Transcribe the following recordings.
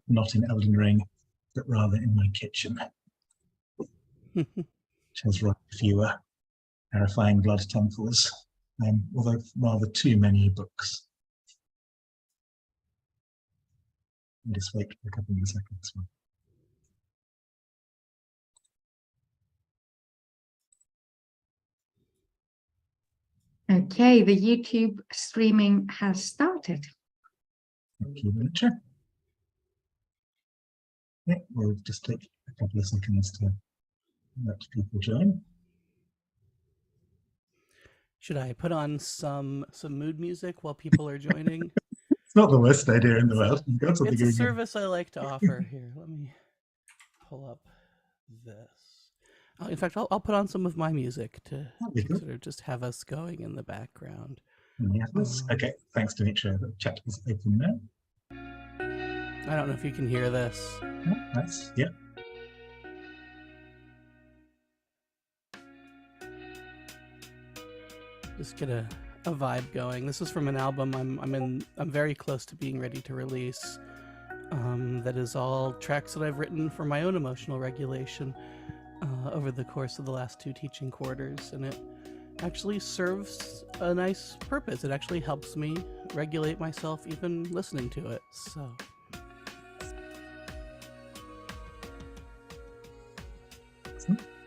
not in Elden Ring, but rather in my kitchen, which has rather fewer terrifying blood temples, although rather too many books. I'll just wait for a couple of seconds. Okay, the YouTube streaming has started. Thank you, Richard. Yeah, we'll just take a couple of seconds to let people join. Should I put on some mood music while people are joining? It's not the worst idea in the world. You've got something It's a going on. service I like to offer. Here, let me pull up this. In fact, I'll put on some of my music to cool. sort of just have us going in the background. Okay, thanks, Dimitri. The chat is open now. I don't know if you can hear this. Oh, nice. Yeah. Just get a vibe going. This is from an album I'm very close to being ready to release. That is all tracks that I've written for my own emotional regulation over the course of the last 2 teaching quarters, and it actually serves a nice purpose. It actually helps me regulate myself even listening to it. So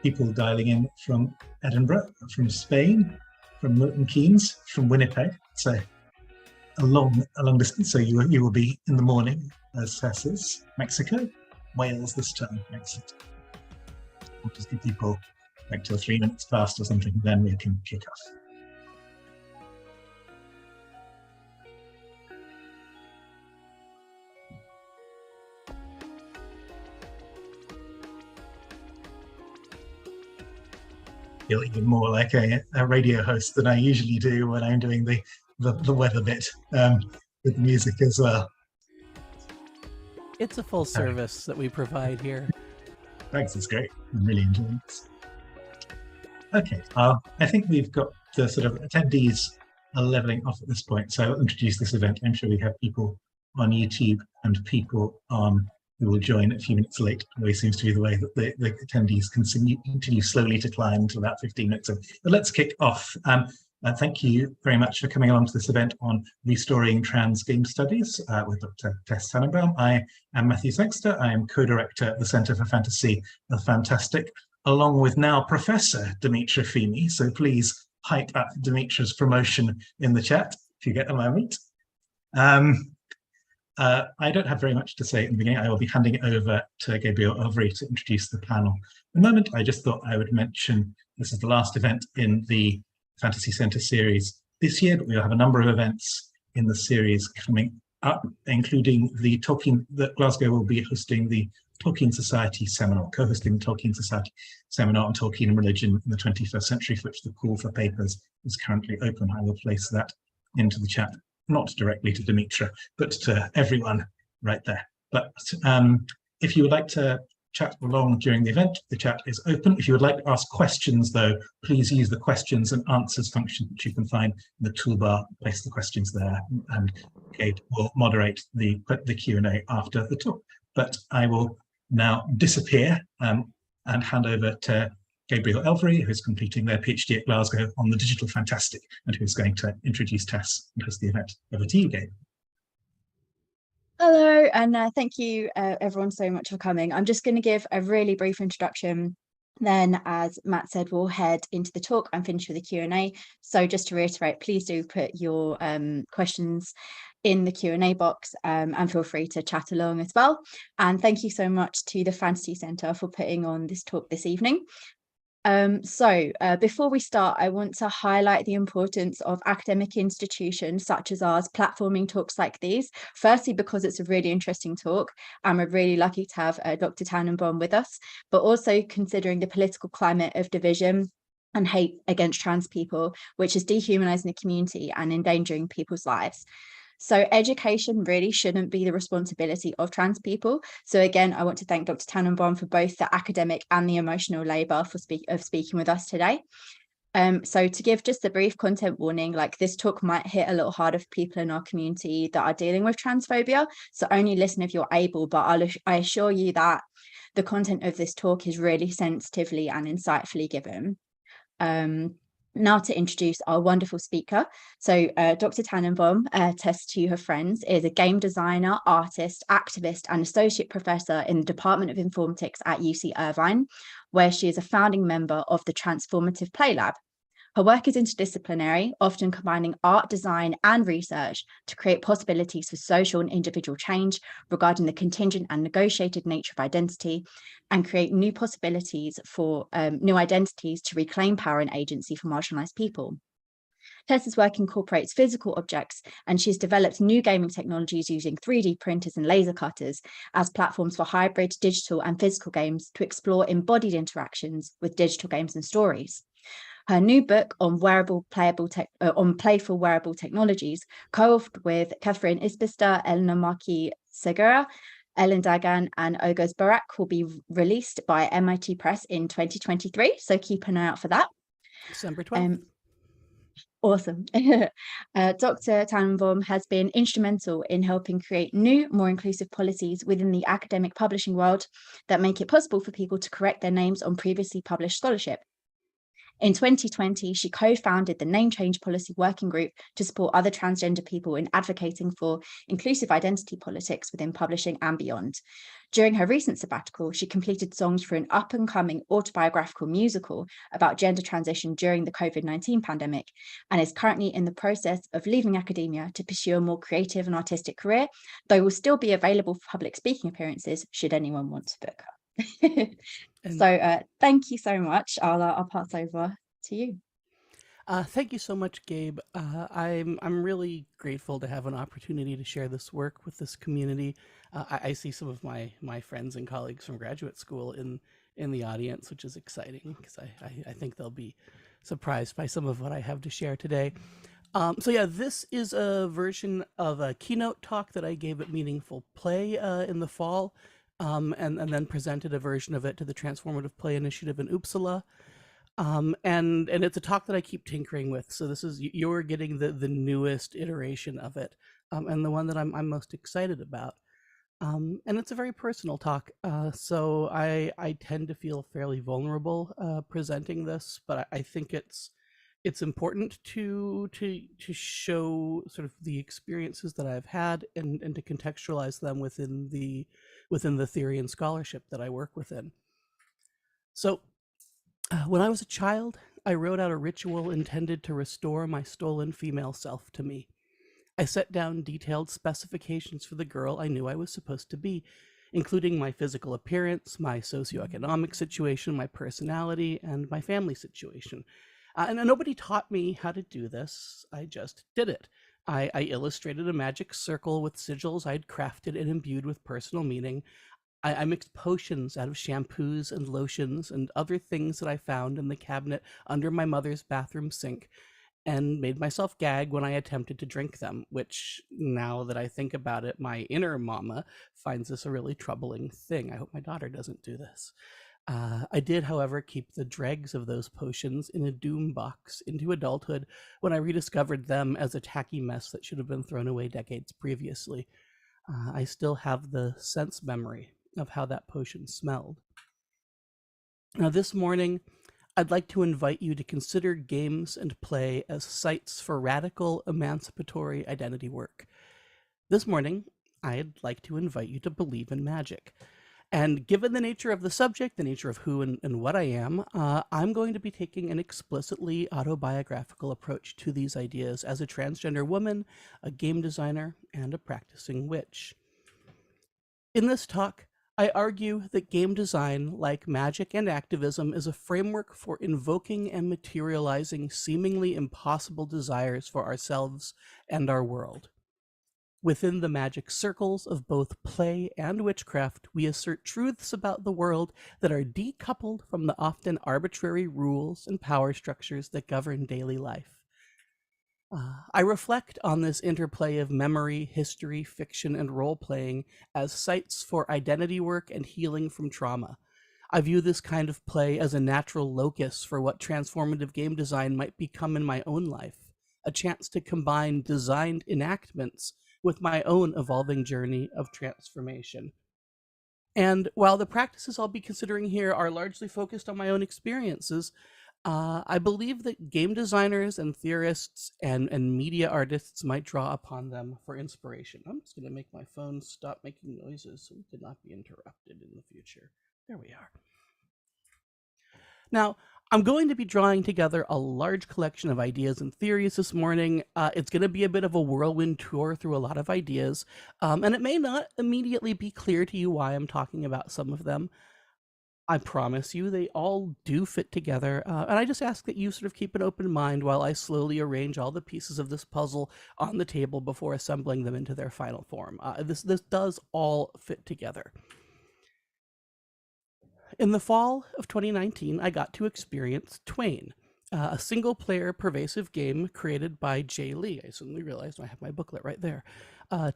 people dialing in from Edinburgh, from Spain, from Milton Keynes, from Winnipeg. So a long distance. So you will be in the morning, as Tess is. Mexico, Wales this time. Excellent. We'll just give people like till 3 minutes past or something, then we can kick off. Feel even more like a radio host than I usually do when I'm doing the weather bit with the music as well. it's a full service that we provide here. Thanks, it's great. I'm really enjoying this. Okay, I think we've got the sort of attendees are leveling off at this point, so I'll introduce this event. I'm sure we have people on YouTube and people on who will join a few minutes late. It always seems to be the way that the attendees continue slowly to climb until about 15 minutes. But let's kick off. Thank you very much for coming along to this event on Restoring Trans Game Studies with Dr. Tess Tannenbaum. I am Matthew Sangster. I am co-director at the Centre for Fantasy of Fantastic, along with now Professor Dimitra Feeney. So please hype up Dimitra's promotion in the chat if you get a moment. I don't have very much to say in the beginning. I will be handing it over to Gabriel Elvery to introduce the panel. In a moment, I just thought I would mention this is the last event in the Fantasy Centre series this year, but we'll have a number of events in the series coming up, including the Tolkien, that Glasgow will be hosting the Tolkien Society seminar, co-hosting the Tolkien Society seminar on Tolkien and religion in the 21st century, for which the call for papers is currently open. I will place that into the chat, not directly to Dimitra, but to everyone right there. But if you would like to chat along during the event, the chat is open. If you would like to ask questions, though, please use the questions and answers function, which you can find in the toolbar. Place the questions there, and Kate will moderate the Q&A after the talk. But I will now disappear and hand over to Gabriel Elvery, who's completing their PhD at Glasgow on the digital fantastic, and who's going to introduce Tess and host the event. Over to you, Gabe. Hello, and thank you everyone so much for coming. I'm just going to give a really brief introduction. Then, as Matt said, we'll head into the talk and finish with the Q&A. So just to reiterate, please do put your questions in the Q&A box and feel free to chat along as well. And thank you so much to the Fantasy Centre for putting on this talk this evening. Before we start, I want to highlight the importance of academic institutions such as ours platforming talks like these. Firstly, because it's a really interesting talk, and we're really lucky to have Dr. Tannenbaum with us, but also considering the political climate of division and hate against trans people, which is dehumanizing the community and endangering people's lives. So education really shouldn't be the responsibility of trans people. So again, I want to thank Dr. Tannenbaum for both the academic and the emotional labour of speaking with us today. So to give just a brief content warning, like this talk might hit a little harder for people in our community that are dealing with transphobia. So only listen if you're able, but I assure you that the content of this talk is really sensitively and insightfully given. Now to introduce our wonderful speaker. So Dr. Tannenbaum, test to her friends, is a game designer, artist, activist, and associate professor in the Department of Informatics at UC Irvine, where she is a founding member of the Transformative Play Lab. Her work is interdisciplinary, often combining art, design, and research to create possibilities for social and individual change regarding the contingent and negotiated nature of identity, and create new possibilities for new identities to reclaim power and agency for marginalized people. Tessa's work incorporates physical objects, and she's developed new gaming technologies using 3D printers and laser cutters as platforms for hybrid digital and physical games to explore embodied interactions with digital games and stories. Her new book on playful wearable technologies, co-authored with Catherine Isbister, Elena Markey Segura, Ellen Dagan, and Oguz Barak, will be released by MIT Press in 2023. So keep an eye out for that. December 12th. Awesome. Dr. Tannenbaum has been instrumental in helping create new, more inclusive policies within the academic publishing world that make it possible for people to correct their names on previously published scholarship. In 2020, she co-founded the Name Change Policy Working Group to support other transgender people in advocating for inclusive identity politics within publishing and beyond. During her recent sabbatical, she completed songs for an up-and-coming autobiographical musical about gender transition during the COVID-19 pandemic, and is currently in the process of leaving academia to pursue a more creative and artistic career, though will still be available for public speaking appearances should anyone want to book her. So thank you so much. I'll pass over to you. Thank you so much, Gabe. I'm really grateful to have an opportunity to share this work with this community. I see some of my friends and colleagues from graduate school in the audience, which is exciting because I think they'll be surprised by some of what I have to share today. So yeah, this is a version of a keynote talk that I gave at Meaningful Play in the fall, and then presented a version of it to the Transformative Play Initiative in Uppsala. And it's a talk that I keep tinkering with. So this is, you're getting the newest iteration of it, and the one that I'm most excited about. And it's a very personal talk. So I tend to feel fairly vulnerable presenting this, but I think it's important to show sort of the experiences that I've had and to contextualize them within the theory and scholarship that I work within. So when I was a child, I wrote out a ritual intended to restore my stolen female self to me. I set down detailed specifications for the girl I knew I was supposed to be, including my physical appearance, my socioeconomic situation, my personality, and my family situation. And nobody taught me how to do this. I just did it. I illustrated a magic circle with sigils I'd crafted and imbued with personal meaning. I mixed potions out of shampoos and lotions and other things that I found in the cabinet under my mother's bathroom sink, and made myself gag when I attempted to drink them, which, now that I think about it, my inner mama finds this a really troubling thing. I hope my daughter doesn't do this. I did, however, keep the dregs of those potions in a doom box into adulthood when I rediscovered them as a tacky mess that should have been thrown away decades previously. I still have the sense memory of how that potion smelled. Now, this morning, I'd like to invite you to consider games and play as sites for radical emancipatory identity work. This morning, I'd like to invite you to believe in magic. And given the nature of the subject, the nature of who and what I am, I'm going to be taking an explicitly autobiographical approach to these ideas as a transgender woman, a game designer, and a practicing witch. In this talk, I argue that game design, like magic and activism, is a framework for invoking and materializing seemingly impossible desires for ourselves and our world. Within the magic circles of both play and witchcraft, we assert truths about the world that are decoupled from the often arbitrary rules and power structures that govern daily life. I reflect on this interplay of memory, history, fiction, and role-playing as sites for identity work and healing from trauma. I view this kind of play as a natural locus for what transformative game design might become in my own life, a chance to combine designed enactments with my own evolving journey of transformation. And while the practices I'll be considering here are largely focused on my own experiences, I believe that game designers and theorists and media artists might draw upon them for inspiration. I'm just going to make my phone stop making noises so we cannot be interrupted in the future. There we are. Now, I'm going to be drawing together a large collection of ideas and theories this morning. It's going to be a bit of a whirlwind tour through a lot of ideas, and it may not immediately be clear to you why I'm talking about some of them. I promise you they all do fit together, and I just ask that you sort of keep an open mind while I slowly arrange all the pieces of this puzzle on the table before assembling them into their final form. This does all fit together. In the fall of 2019, I got to experience Twain, a single-player pervasive game created by Jay Lee. I suddenly realized I have my booklet right there.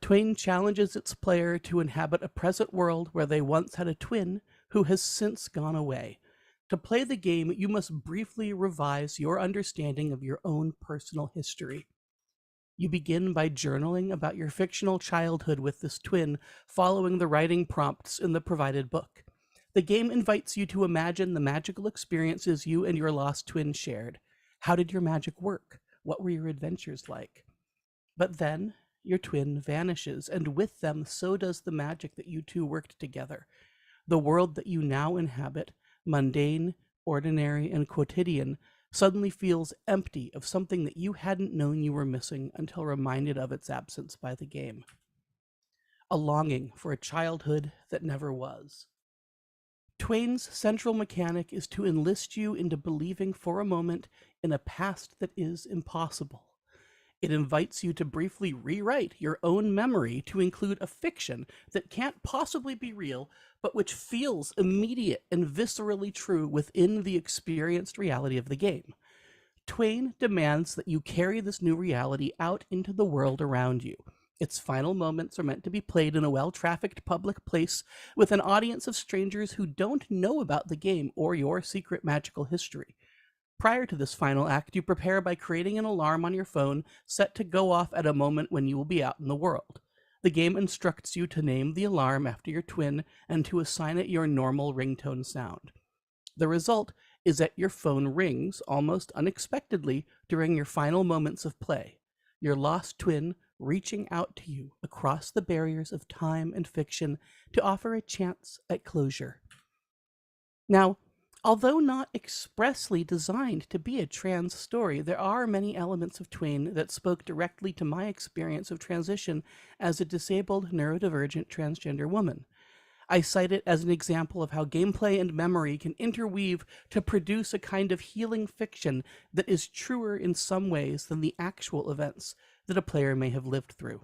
Twain challenges its player to inhabit a present world where they once had a twin who has since gone away. To play the game, you must briefly revise your understanding of your own personal history. You begin by journaling about your fictional childhood with this twin, following the writing prompts in the provided book. The game invites you to imagine the magical experiences you and your lost twin shared. How did your magic work? What were your adventures like? But then, your twin vanishes, and with them, so does the magic that you two worked together. The world that you now inhabit, mundane, ordinary, and quotidian, suddenly feels empty of something that you hadn't known you were missing until reminded of its absence by the game. A longing for a childhood that never was. Twain's central mechanic is to enlist you into believing for a moment in a past that is impossible. It invites you to briefly rewrite your own memory to include a fiction that can't possibly be real, but which feels immediate and viscerally true within the experienced reality of the game. Twain demands that you carry this new reality out into the world around you. Its final moments are meant to be played in a well-trafficked public place with an audience of strangers who don't know about the game or your secret magical history. Prior to this final act, you prepare by creating an alarm on your phone set to go off at a moment when you will be out in the world. The game instructs you to name the alarm after your twin and to assign it your normal ringtone sound. The result is that your phone rings almost unexpectedly during your final moments of play. Your lost twin reaching out to you across the barriers of time and fiction to offer a chance at closure. Now, although not expressly designed to be a trans story, there are many elements of Twain that spoke directly to my experience of transition as a disabled neurodivergent transgender woman. I cite it as an example of how gameplay and memory can interweave to produce a kind of healing fiction that is truer in some ways than the actual events that a player may have lived through.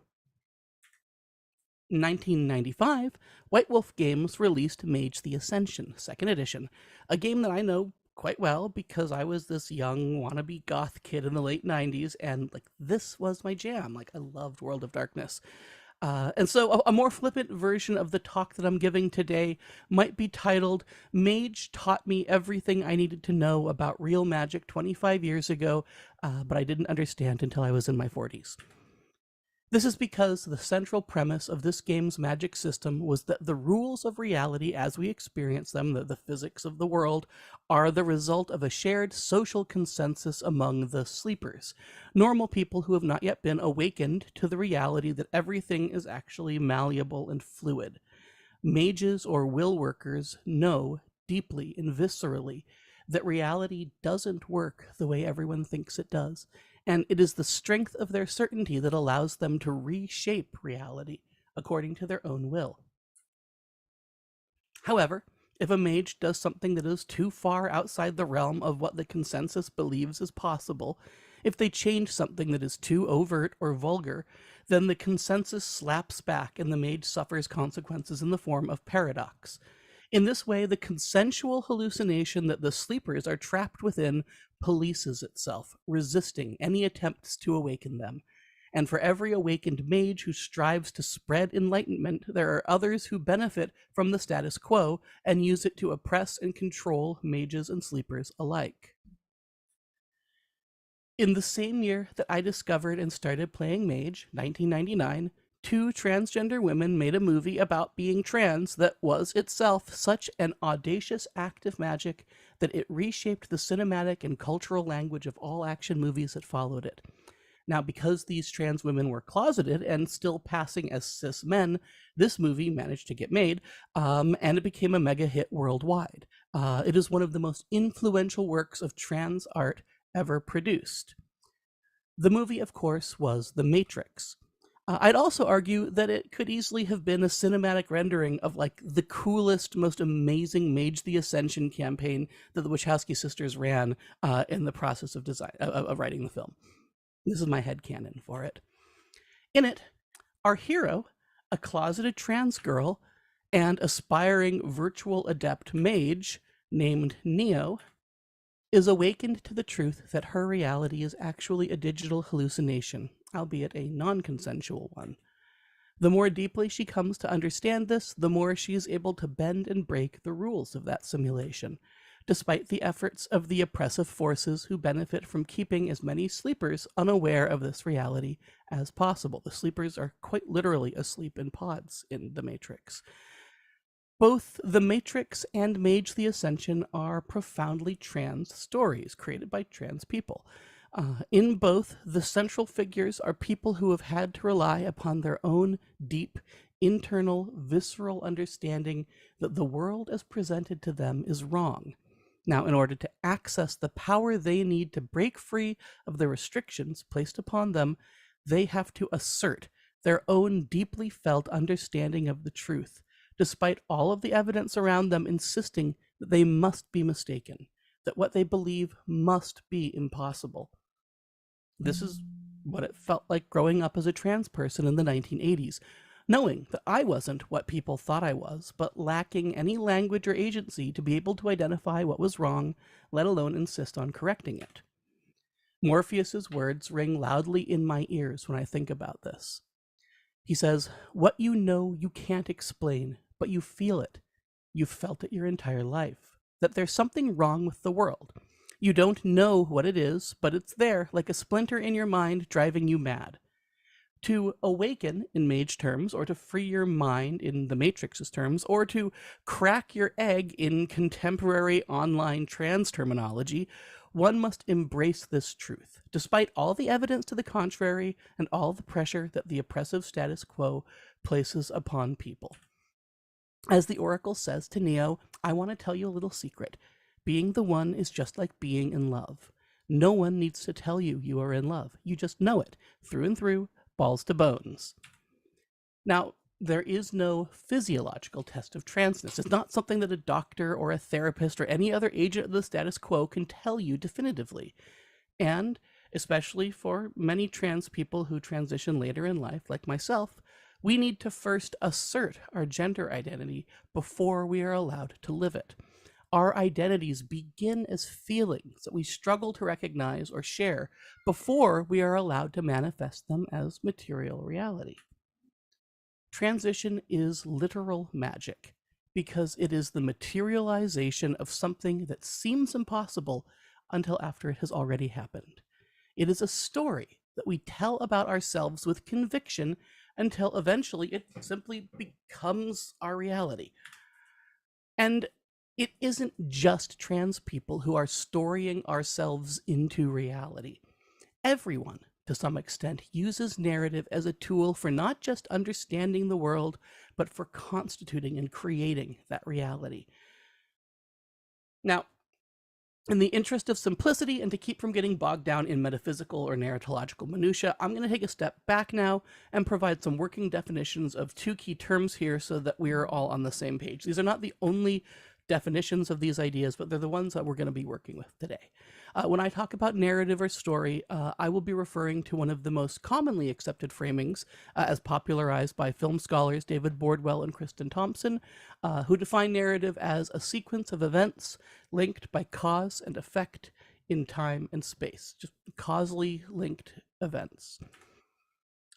In 1995, White Wolf Games released Mage the Ascension, 2nd edition, a game that I know quite well because I was this young wannabe goth kid in the late 90s, and this was my jam. I loved World of Darkness. And so a more flippant version of the talk that I'm giving today might be titled, Mage Taught Me Everything I Needed to Know About Real Magic 25 years ago, but I didn't understand until I was in my 40s. This is because the central premise of this game's magic system was that the rules of reality as we experience them, the physics of the world, are the result of a shared social consensus among the sleepers, normal people who have not yet been awakened to the reality that everything is actually malleable and fluid. Mages or will workers know deeply and viscerally that reality doesn't work the way everyone thinks it does, and it is the strength of their certainty that allows them to reshape reality according to their own will. However, if a mage does something that is too far outside the realm of what the consensus believes is possible, if they change something that is too overt or vulgar, then the consensus slaps back and the mage suffers consequences in the form of paradox. In this way, the consensual hallucination that the sleepers are trapped within polices itself, resisting any attempts to awaken them. And for every awakened mage who strives to spread enlightenment, there are others who benefit from the status quo and use it to oppress and control mages and sleepers alike. In the same year that I discovered and started playing Mage, 1999, two transgender women made a movie about being trans that was itself such an audacious act of magic that it reshaped the cinematic and cultural language of all action movies that followed it. Now, because these trans women were closeted and still passing as cis men, this movie managed to get made, and it became a mega hit worldwide. It is one of the most influential works of trans art ever produced. The movie, of course, was The Matrix. I'd also argue that it could easily have been a cinematic rendering of like the coolest, most amazing Mage the Ascension campaign that the Wachowski sisters ran in the process of writing the film. This is my headcanon for it. In it, our hero, a closeted trans girl and aspiring virtual adept mage named Neo, is awakened to the truth that her reality is actually a digital hallucination, albeit a non-consensual one. The more deeply she comes to understand this, the more she is able to bend and break the rules of that simulation, despite the efforts of the oppressive forces who benefit from keeping as many sleepers unaware of this reality as possible. The sleepers are quite literally asleep in pods in The Matrix. Both The Matrix and Mage the Ascension are profoundly trans stories created by trans people. In both, the central figures are people who have had to rely upon their own deep, internal, visceral understanding that the world as presented to them is wrong. Now, in order to access the power they need to break free of the restrictions placed upon them, they have to assert their own deeply felt understanding of the truth, despite all of the evidence around them insisting that they must be mistaken, that what they believe must be impossible. This is what it felt like growing up as a trans person in the 1980s, knowing that I wasn't what people thought I was, but lacking any language or agency to be able to identify what was wrong, let alone insist on correcting it. Morpheus's words ring loudly in my ears when I think about this. He says, "What you know you can't explain, but you feel it. You've felt it your entire life. That there's something wrong with the world. You don't know what it is, but it's there, like a splinter in your mind driving you mad. To awaken in Mage terms, or to free your mind in the Matrix's terms, or to crack your egg in contemporary online trans terminology, one must embrace this truth, despite all the evidence to the contrary and all the pressure that the oppressive status quo places upon people. As the Oracle says to Neo, I want to tell you a little secret. Being the one is just like being in love. No one needs to tell you you are in love. You just know it, through and through, balls to bones." Now, there is no physiological test of transness. It's not something that a doctor or a therapist or any other agent of the status quo can tell you definitively. And especially for many trans people who transition later in life, like myself, we need to first assert our gender identity before we are allowed to live it. Our identities begin as feelings that we struggle to recognize or share before we are allowed to manifest them as material reality. Transition is literal magic because it is the materialization of something that seems impossible until after it has already happened. It is a story that we tell about ourselves with conviction until eventually it simply becomes our reality. And it isn't just trans people who are storying ourselves into reality. Everyone, to some extent, uses narrative as a tool for not just understanding the world, but for constituting and creating that reality. Now, in the interest of simplicity and to keep from getting bogged down in metaphysical or narratological minutiae, I'm going to take a step back now and provide some working definitions of two key terms here so that we're all on the same page. These are not the only definitions of these ideas, but they're the ones that we're going to be working with today. When I talk about narrative or story, I will be referring to one of the most commonly accepted framings as popularized by film scholars David Bordwell and Kristen Thompson, who define narrative as a sequence of events linked by cause and effect in time and space, just causally linked events.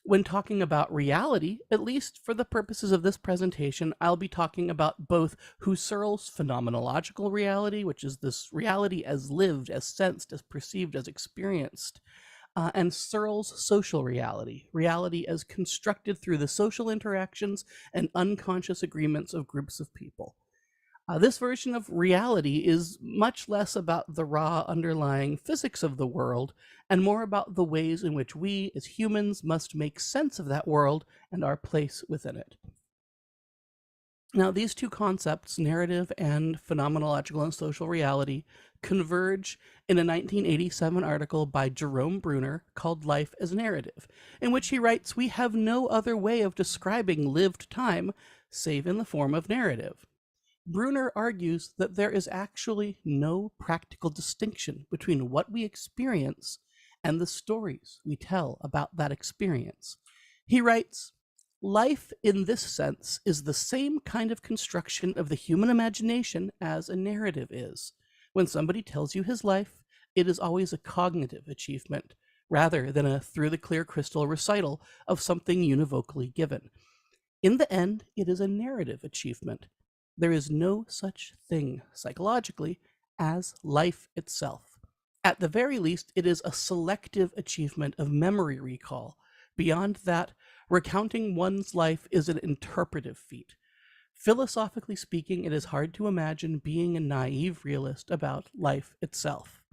When talking about reality, at least for the purposes of this presentation, I'll be talking about both Husserl's phenomenological reality, which is this reality as lived, as sensed, as perceived, as experienced, and Searle's social reality, reality as constructed through the social interactions and unconscious agreements of groups of people. This version of reality is much less about the raw underlying physics of the world and more about the ways in which we as humans must make sense of that world and our place within it. Now, these two concepts, narrative and phenomenological and social reality, converge in a 1987 article by Jerome Bruner called Life as Narrative, in which he writes, "We have no other way of describing lived time save in the form of narrative." Bruner argues that there is actually no practical distinction between what we experience and the stories we tell about that experience. He writes, "Life in this sense is the same kind of construction of the human imagination as a narrative is. When somebody tells you his life, it is always a cognitive achievement, rather than a through the clear crystal recital of something univocally given. In the end, it is a narrative achievement. There is no such thing, psychologically, as life itself. At the very least, it is a selective achievement of memory recall. Beyond that, recounting one's life is an interpretive feat. Philosophically speaking, it is hard to imagine being a naive realist about life itself.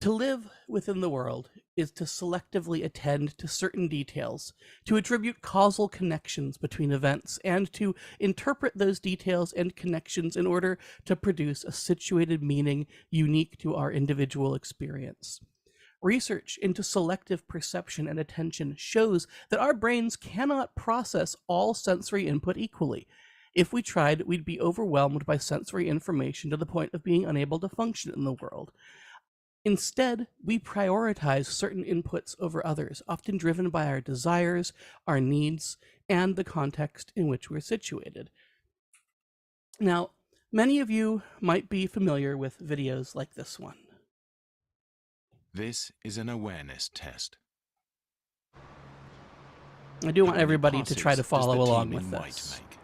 To live within the world is to selectively attend to certain details, to attribute causal connections between events, and to interpret those details and connections in order to produce a situated meaning unique to our individual experience. Research into selective perception and attention shows that our brains cannot process all sensory input equally. If we tried, we'd be overwhelmed by sensory information to the point of being unable to function in the world. Instead, we prioritize certain inputs over others, often driven by our desires, our needs, and the context in which we're situated. Now, many of you might be familiar with videos like this one. This is an awareness test. I do want How many everybody to try to passes does follow the along team with in white this. make?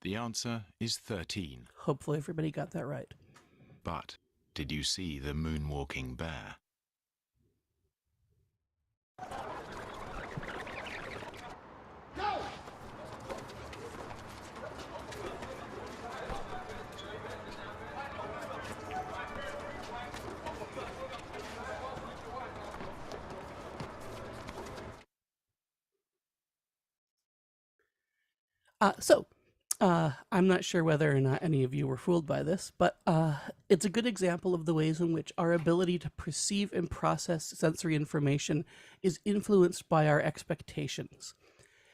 The answer is 13. Hopefully everybody got that right. But did you see the moonwalking bear? I'm not sure whether or not any of you were fooled by this, but it's a good example of the ways in which our ability to perceive and process sensory information is influenced by our expectations.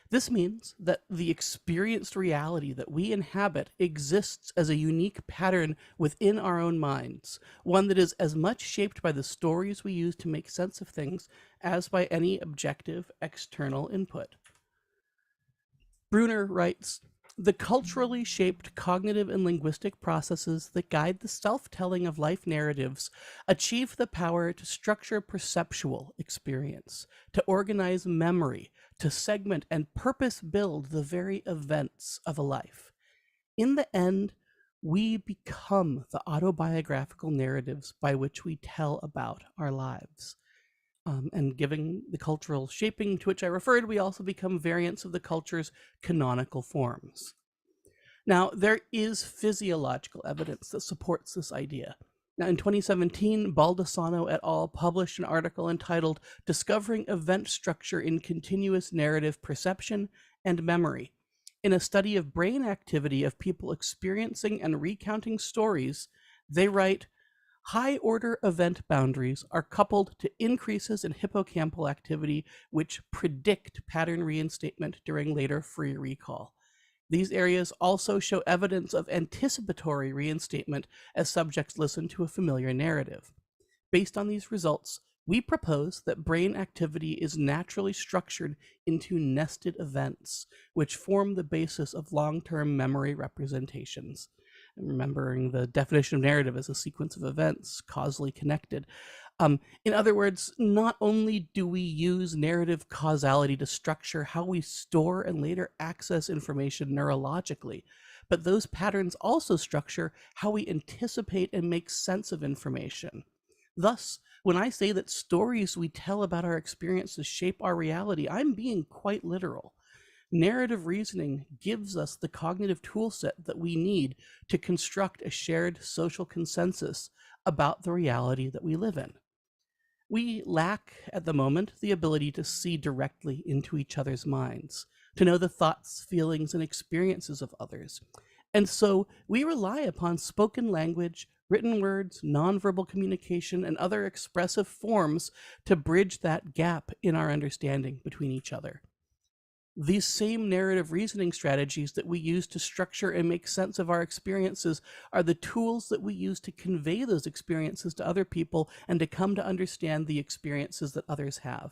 This means that the experienced reality that we inhabit exists as a unique pattern within our own minds, one that is as much shaped by the stories we use to make sense of things as by any objective external input. Bruner writes, "The culturally shaped cognitive and linguistic processes that guide the self-telling of life narratives achieve the power to structure perceptual experience, to organize memory, to segment and purpose-build the very events of a life. In the end, we become the autobiographical narratives by which we tell about our lives." And given the cultural shaping to which I referred, we also become variants of the culture's canonical forms. Now, there is physiological evidence that supports this idea. Now, in 2017, Baldessano et al. Published an article entitled "Discovering Event Structure in Continuous Narrative Perception and Memory." In a study of brain activity of people experiencing and recounting stories, they write, "High-order event boundaries are coupled to increases in hippocampal activity which predict pattern reinstatement during later free recall. These areas also show evidence of anticipatory reinstatement as subjects listen to a familiar narrative. Based on these results, We propose that brain activity is naturally structured into nested events, which form the basis of long-term memory representations. And remembering the definition of narrative as a sequence of events causally connected. In other words, not only do we use narrative causality to structure how we store and later access information neurologically, but those patterns also structure how we anticipate and make sense of information. Thus, when I say that stories we tell about our experiences shape our reality, I'm being quite literal. Narrative reasoning gives us the cognitive toolset that we need to construct a shared social consensus about the reality that we live in. We lack, at the moment, the ability to see directly into each other's minds, to know the thoughts, feelings, and experiences of others. And so we rely upon spoken language, written words, nonverbal communication, and other expressive forms to bridge that gap in our understanding between each other. These same narrative reasoning strategies that we use to structure and make sense of our experiences are the tools that we use to convey those experiences to other people and to come to understand the experiences that others have.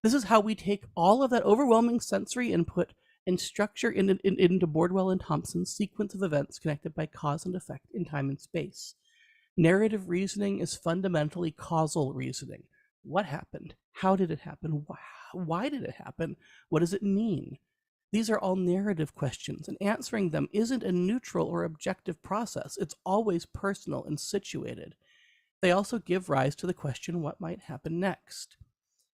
This is how we take all of that overwhelming sensory input and structure into Bordwell and Thompson's sequence of events connected by cause and effect in time and space. Narrative reasoning is fundamentally causal reasoning. What happened? How did it happen? Why did it happen? What does it mean? These are all narrative questions, and answering them isn't a neutral or objective process. It's always personal and situated. They also give rise to the question, what might happen next?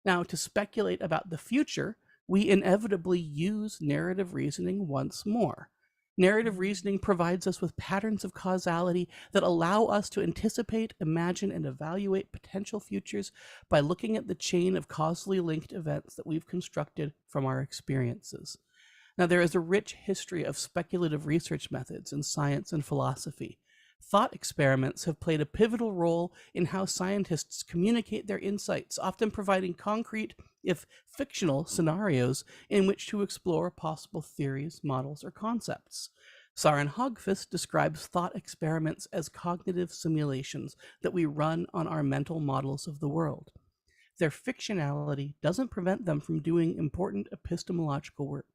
Now, to speculate about the future, we inevitably use narrative reasoning once more. Narrative reasoning provides us with patterns of causality that allow us to anticipate, imagine, and evaluate potential futures by looking at the chain of causally linked events that we've constructed from our experiences. Now, there is a rich history of speculative research methods in science and philosophy. Thought experiments have played a pivotal role in how scientists communicate their insights, often providing concrete, if fictional, scenarios in which to explore possible theories, models, or concepts. Søren Hagfist describes thought experiments as cognitive simulations that we run on our mental models of the world. Their fictionality doesn't prevent them from doing important epistemological work.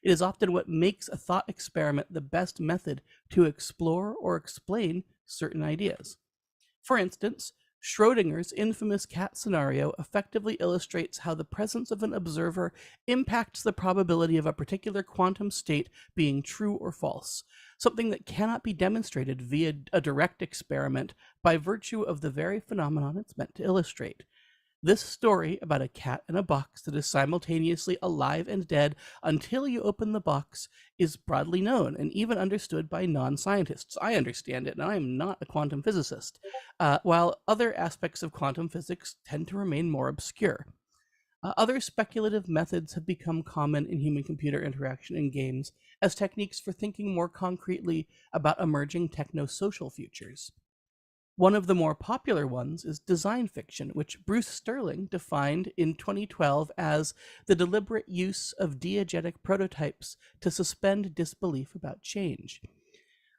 It is often what makes a thought experiment the best method to explore or explain certain ideas. For instance, Schrödinger's infamous cat scenario effectively illustrates how the presence of an observer impacts the probability of a particular quantum state being true or false, something that cannot be demonstrated via a direct experiment by virtue of the very phenomenon it's meant to illustrate. This story about a cat in a box that is simultaneously alive and dead until you open the box is broadly known and even understood by non-scientists. I understand it, and I am not a quantum physicist, while other aspects of quantum physics tend to remain more obscure. Other speculative methods have become common in human-computer interaction in games as techniques for thinking more concretely about emerging techno-social futures. One of the more popular ones is design fiction, which Bruce Sterling defined in 2012 as the deliberate use of diegetic prototypes to suspend disbelief about change.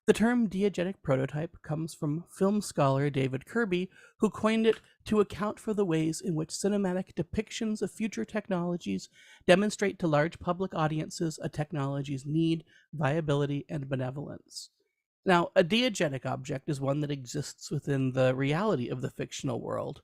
The term diegetic prototype comes from film scholar David Kirby, who coined it to account for the ways in which cinematic depictions of future technologies demonstrate to large public audiences a technology's need, viability, and benevolence. Now, a diegetic object is one that exists within the reality of the fictional world.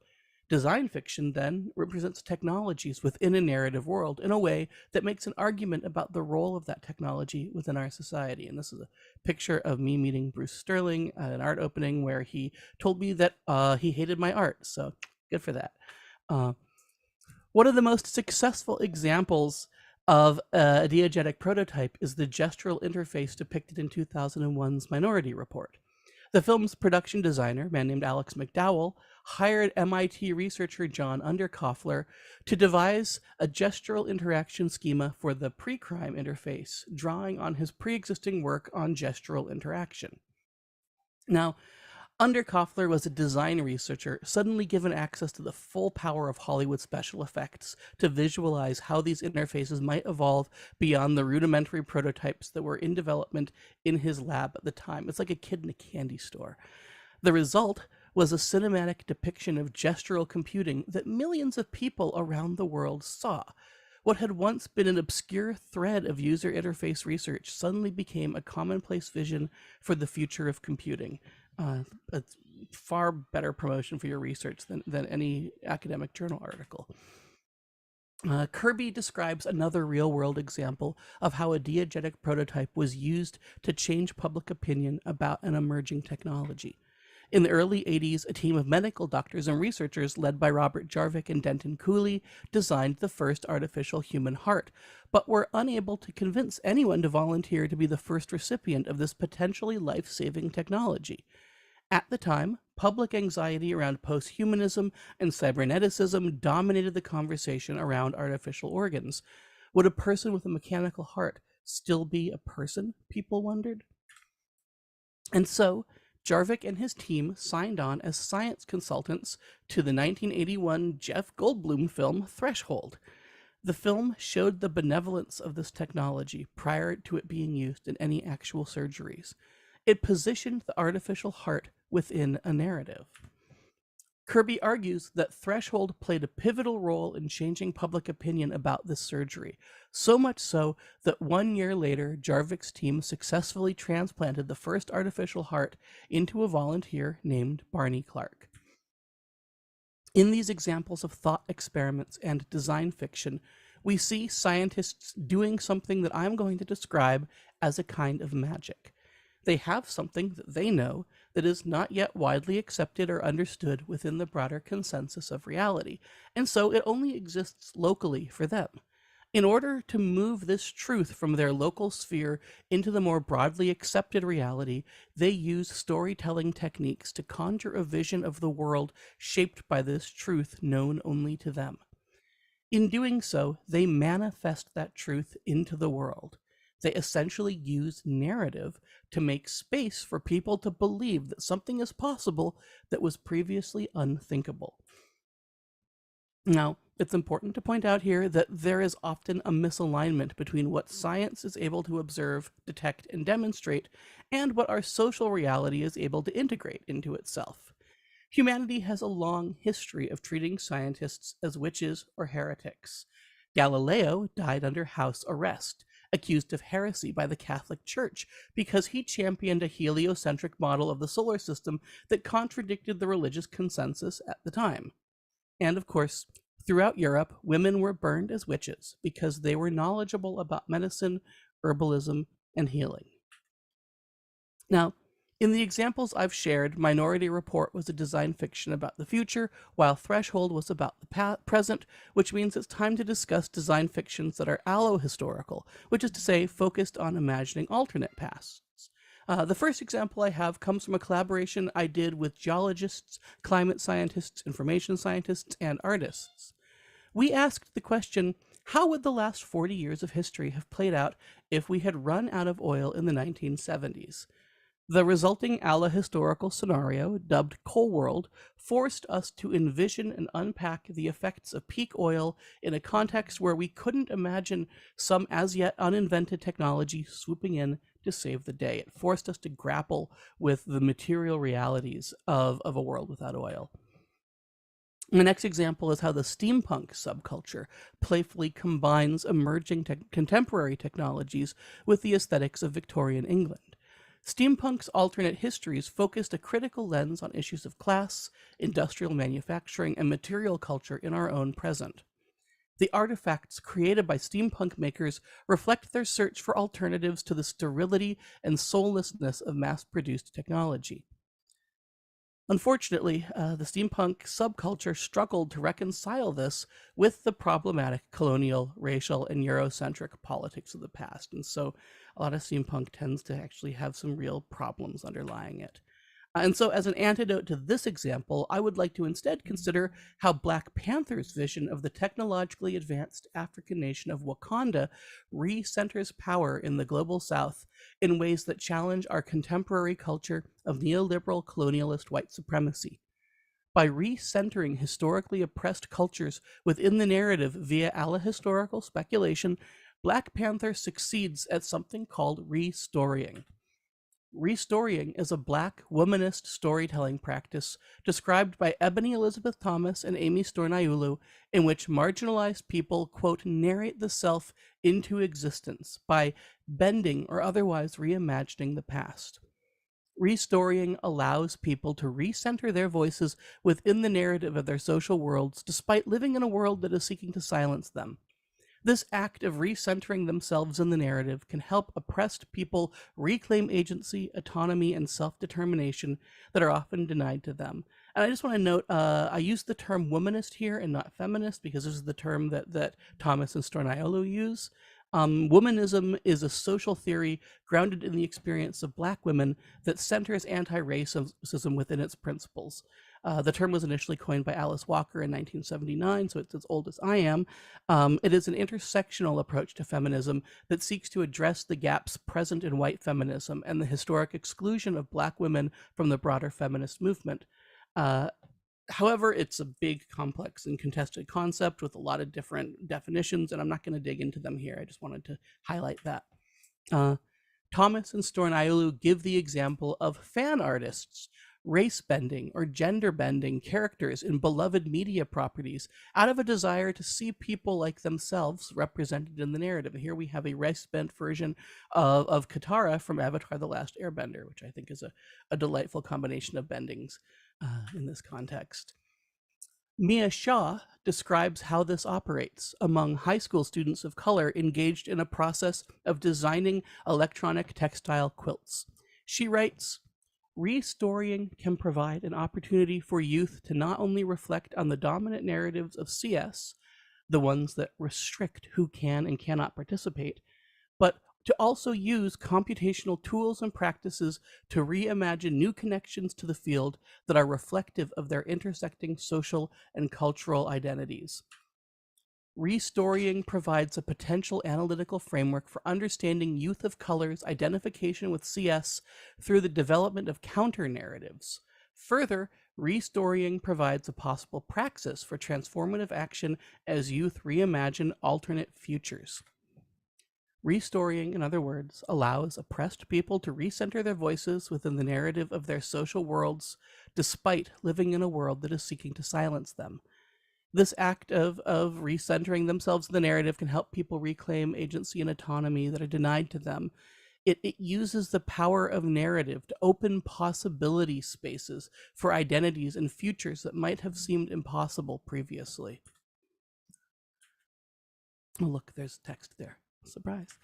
Design fiction, then, represents technologies within a narrative world in a way that makes an argument about the role of that technology within our society. And this is a picture of me meeting Bruce Sterling at an art opening where he told me that he hated my art, so good for that. One of the most successful examples of a diegetic prototype is the gestural interface depicted in 2001's Minority Report. The film's production designer, a man named Alex McDowell, hired MIT researcher John Underkoffler to devise a gestural interaction schema for the pre-crime interface, drawing on his pre-existing work on gestural interaction. Now, Underkoffler was a design researcher suddenly given access to the full power of Hollywood special effects to visualize how these interfaces might evolve beyond the rudimentary prototypes that were in development in his lab at the time. It's like a kid in a candy store. The result was a cinematic depiction of gestural computing that millions of people around the world saw. What had once been an obscure thread of user interface research suddenly became a commonplace vision for the future of computing. A far better promotion for your research than any academic journal article. Kirby describes another real-world example of how a diegetic prototype was used to change public opinion about an emerging technology. In the early 80s, a team of medical doctors and researchers led by Robert Jarvik and Denton Cooley designed the first artificial human heart, but were unable to convince anyone to volunteer to be the first recipient of this potentially life-saving technology. At the time, public anxiety around posthumanism and cyberneticism dominated the conversation around artificial organs. Would a person with a mechanical heart still be a person, people wondered? And so, Jarvik and his team signed on as science consultants to the 1981 Jeff Goldblum film Threshold. The film showed the benevolence of this technology prior to it being used in any actual surgeries. It positioned the artificial heart within a narrative. Kirby argues that Threshold played a pivotal role in changing public opinion about this surgery, so much so that 1 year later, Jarvik's team successfully transplanted the first artificial heart into a volunteer named Barney Clark. In these examples of thought experiments and design fiction, we see scientists doing something that I'm going to describe as a kind of magic. They have something that they know that is not yet widely accepted or understood within the broader consensus of reality, and so it only exists locally for them. In order to move this truth from their local sphere into the more broadly accepted reality, they use storytelling techniques to conjure a vision of the world shaped by this truth known only to them. In doing so, they manifest that truth into the world. They essentially use narrative to make space for people to believe that something is possible that was previously unthinkable. Now, it's important to point out here that there is often a misalignment between what science is able to observe, detect, and demonstrate, and what our social reality is able to integrate into itself. Humanity has a long history of treating scientists as witches or heretics. Galileo died under house arrest, accused of heresy by the Catholic Church because he championed a heliocentric model of the solar system that contradicted the religious consensus at the time. And of course, throughout Europe, women were burned as witches because they were knowledgeable about medicine, herbalism, and healing. Now, in the examples I've shared, Minority Report was a design fiction about the future, while Threshold was about the present, which means it's time to discuss design fictions that are allohistorical, which is to say, focused on imagining alternate pasts. The first example I have comes from a collaboration I did with geologists, climate scientists, information scientists, and artists. We asked the question, how would the last 40 years of history have played out if we had run out of oil in the 1970s? The resulting allohistorical scenario, dubbed Coal World, forced us to envision and unpack the effects of peak oil in a context where we couldn't imagine some as yet uninvented technology swooping in to save the day. It forced us to grapple with the material realities of a world without oil. The next example is how the steampunk subculture playfully combines emerging contemporary technologies with the aesthetics of Victorian England. Steampunk's alternate histories focused a critical lens on issues of class, industrial manufacturing, and material culture in our own present. The artifacts created by steampunk makers reflect their search for alternatives to the sterility and soullessness of mass-produced technology. Unfortunately, the steampunk subculture struggled to reconcile this with the problematic colonial, racial, and Eurocentric politics of the past, and so a lot of steampunk tends to actually have some real problems underlying it. And so as an antidote to this example, I would like to instead consider how Black Panther's vision of the technologically advanced African nation of Wakanda re-centers power in the global South in ways that challenge our contemporary culture of neoliberal colonialist white supremacy. By re-centering historically oppressed cultures within the narrative via allohistorical speculation, Black Panther succeeds at something called restorying. Restorying is a Black womanist storytelling practice described by Ebony Elizabeth Thomas and Amy Stornayulu, in which marginalized people, quote, narrate the self into existence by bending or otherwise reimagining the past. Restorying allows people to recenter their voices within the narrative of their social worlds, despite living in a world that is seeking to silence them. This act of recentering themselves in the narrative can help oppressed people reclaim agency, autonomy, and self-determination that are often denied to them. And I just want to note, I use the term womanist here and not feminist because this is the term that Thomas and Stornayolu use. Womanism is a social theory grounded in the experience of Black women that centers anti-racism within its principles. The term was initially coined by Alice Walker in 1979, so it's as old as I am. It is an intersectional approach to feminism that seeks to address the gaps present in white feminism and the historic exclusion of Black women from the broader feminist movement. However, it's a big, complex, and contested concept with a lot of different definitions, and I'm not going to dig into them here. I just wanted to highlight that. Thomas and Stornayolu give the example of fan artists race bending or gender bending characters in beloved media properties out of a desire to see people like themselves represented in the narrative. And here we have a race bent version of Katara from Avatar: The Last Airbender, which I think is a delightful combination of bendings in this context. Mia Shaw describes how this operates among high school students of color engaged in a process of designing electronic textile quilts. She writes, "Restorying can provide an opportunity for youth to not only reflect on the dominant narratives of CS, the ones that restrict who can and cannot participate, but to also use computational tools and practices to reimagine new connections to the field that are reflective of their intersecting social and cultural identities. Restorying provides a potential analytical framework for understanding youth of color's identification with CS through the development of counter-narratives. Further, restorying provides a possible praxis for transformative action as youth reimagine alternate futures." Restorying, in other words, allows oppressed people to recenter their voices within the narrative of their social worlds, despite living in a world that is seeking to silence them. This act of recentering themselves in the narrative can help people reclaim agency and autonomy that are denied to them. It uses the power of narrative to open possibility spaces for identities and futures that might have seemed impossible previously. Oh, look, there's text there. Surprise.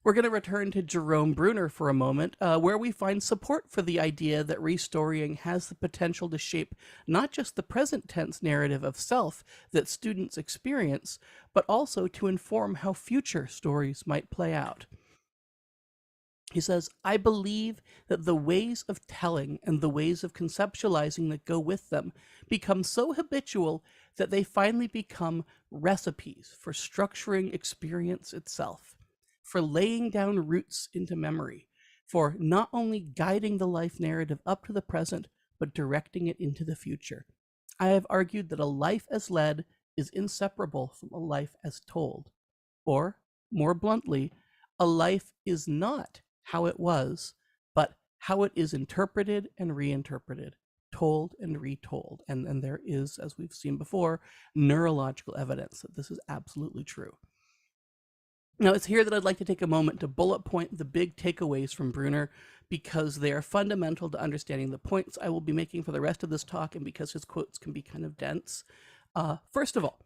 We're going to return to Jerome Bruner for a moment, where we find support for the idea that restorying has the potential to shape not just the present tense narrative of self that students experience, but also to inform how future stories might play out. He says, "I believe that the ways of telling and the ways of conceptualizing that go with them become so habitual that they finally become recipes for structuring experience itself, for laying down roots into memory, for not only guiding the life narrative up to the present, but directing it into the future. I have argued that a life as led is inseparable from a life as told. Or, more bluntly, a life is not how it was, but how it is interpreted and reinterpreted, told and retold." And there is, as we've seen before, neurological evidence that this is absolutely true. Now, it's here that I'd like to take a moment to bullet point the big takeaways from Bruner, because they are fundamental to understanding the points I will be making for the rest of this talk, and because his quotes can be kind of dense. First of all,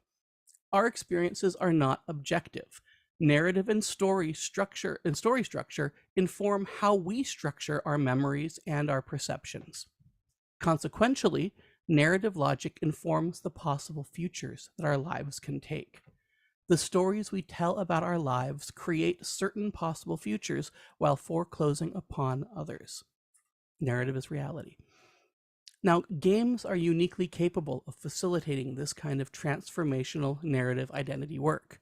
our experiences are not objective. Narrative and story structure inform how we structure our memories and our perceptions. Consequentially, narrative logic informs the possible futures that our lives can take. The stories we tell about our lives create certain possible futures while foreclosing upon others. Narrative is reality. Now, games are uniquely capable of facilitating this kind of transformational narrative identity work.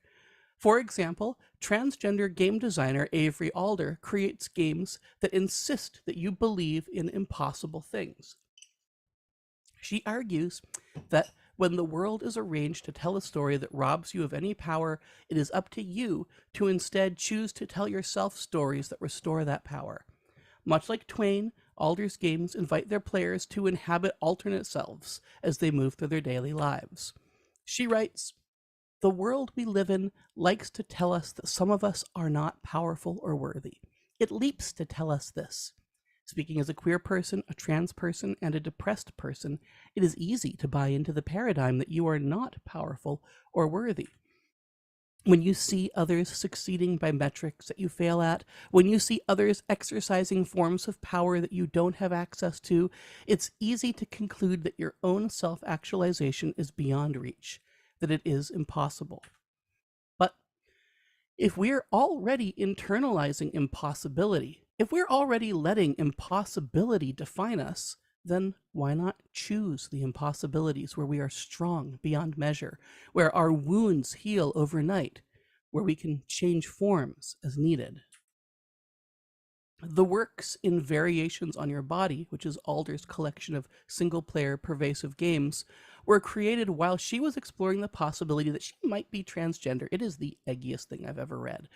For example, transgender game designer Avery Alder creates games that insist that you believe in impossible things. She argues that when the world is arranged to tell a story that robs you of any power, it is up to you to instead choose to tell yourself stories that restore that power. Much like Twain, Alder's games invite their players to inhabit alternate selves as they move through their daily lives. She writes, "The world we live in likes to tell us that some of us are not powerful or worthy. It leaps to tell us this. Speaking as a queer person, a trans person, and a depressed person, it is easy to buy into the paradigm that you are not powerful or worthy. When you see others succeeding by metrics that you fail at, when you see others exercising forms of power that you don't have access to, it's easy to conclude that your own self-actualization is beyond reach, that it is impossible. But if we're already internalizing impossibility, if we're already letting impossibility define us, then why not choose the impossibilities where we are strong beyond measure, where our wounds heal overnight, where we can change forms as needed? The works in Variations on Your Body, which is Alder's collection of single-player pervasive games, were created while she was exploring the possibility that she might be transgender. It is the eggiest thing I've ever read.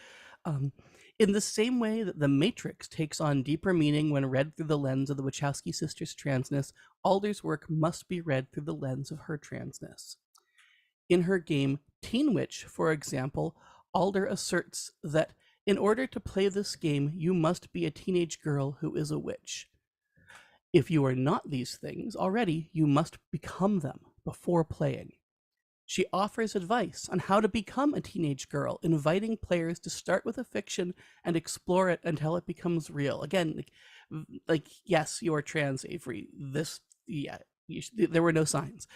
In the same way that The Matrix takes on deeper meaning when read through the lens of the Wachowski sisters' transness, Alder's work must be read through the lens of her transness. In her game Teen Witch, for example, Alder asserts that in order to play this game, you must be a teenage girl who is a witch. If you are not these things already, you must become them before playing. She offers advice on how to become a teenage girl, inviting players to start with a fiction and explore it until it becomes real. Again, like yes, you are trans, Avery. There were no signs.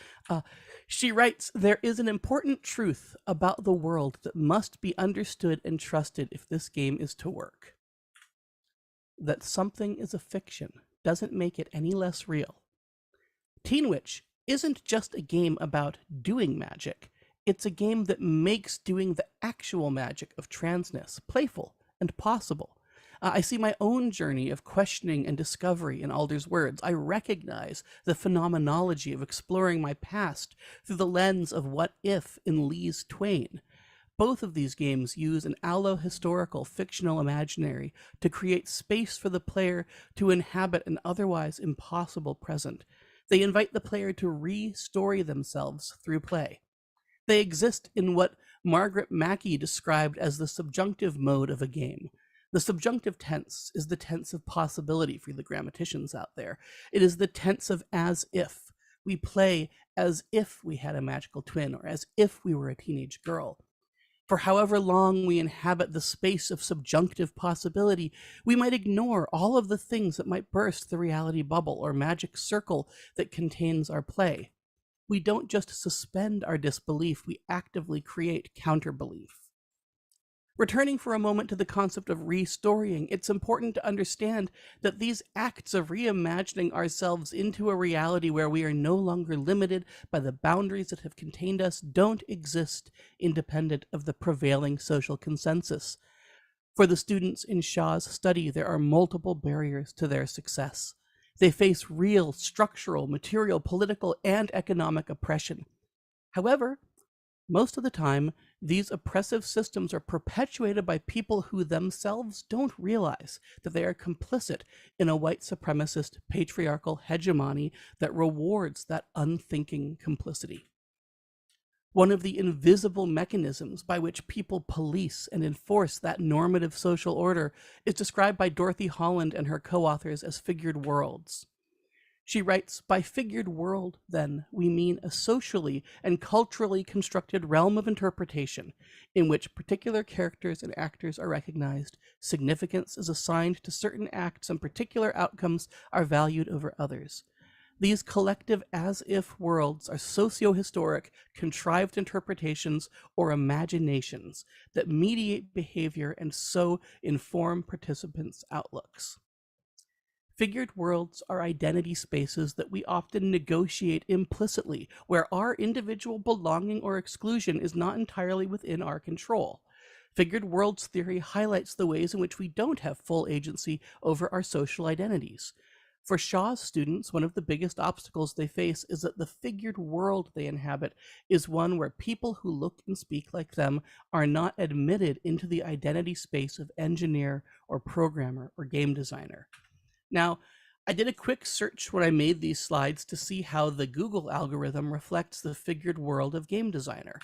She writes, "There is an important truth about the world that must be understood and trusted if this game is to work. That something is a fiction doesn't make it any less real. Teen Witch isn't just a game about doing magic. It's a game that makes doing the actual magic of transness playful and possible. I see my own journey of questioning and discovery in Alder's words. I recognize the phenomenology of exploring my past through the lens of What If in Lee's Twain. Both of these games use an allo-historical fictional imaginary to create space for the player to inhabit an otherwise impossible present. They invite the player to re-story themselves through play. They exist in what Margaret Mackey described as the subjunctive mode of a game. The subjunctive tense is the tense of possibility for the grammaticians out there. It is the tense of as if. We play as if we had a magical twin or as if we were a teenage girl. For however long we inhabit the space of subjunctive possibility, we might ignore all of the things that might burst the reality bubble or magic circle that contains our play. We don't just suspend our disbelief, we actively create counterbelief. Returning for a moment to the concept of restorying, it's important to understand that these acts of reimagining ourselves into a reality where we are no longer limited by the boundaries that have contained us don't exist independent of the prevailing social consensus. For the students in Shaw's study, there are multiple barriers to their success. They face real, structural, material, political, and economic oppression. However, most of the time, these oppressive systems are perpetuated by people who themselves don't realize that they are complicit in a white supremacist patriarchal hegemony that rewards that unthinking complicity. One of the invisible mechanisms by which people police and enforce that normative social order is described by Dorothy Holland and her co-authors as figured worlds. She writes, "By figured world, then, we mean a socially and culturally constructed realm of interpretation in which particular characters and actors are recognized, significance is assigned to certain acts, and particular outcomes are valued over others. These collective as-if worlds are socio-historic, contrived interpretations or imaginations that mediate behavior and so inform participants' outlooks. Figured worlds are identity spaces that we often negotiate implicitly, where our individual belonging or exclusion is not entirely within our control. Figured worlds theory highlights the ways in which we don't have full agency over our social identities. For Shaw's students, one of the biggest obstacles they face is that the figured world they inhabit is one where people who look and speak like them are not admitted into the identity space of engineer or programmer or game designer. Now, I did a quick search when I made these slides to see how the Google algorithm reflects the figured world of game designer.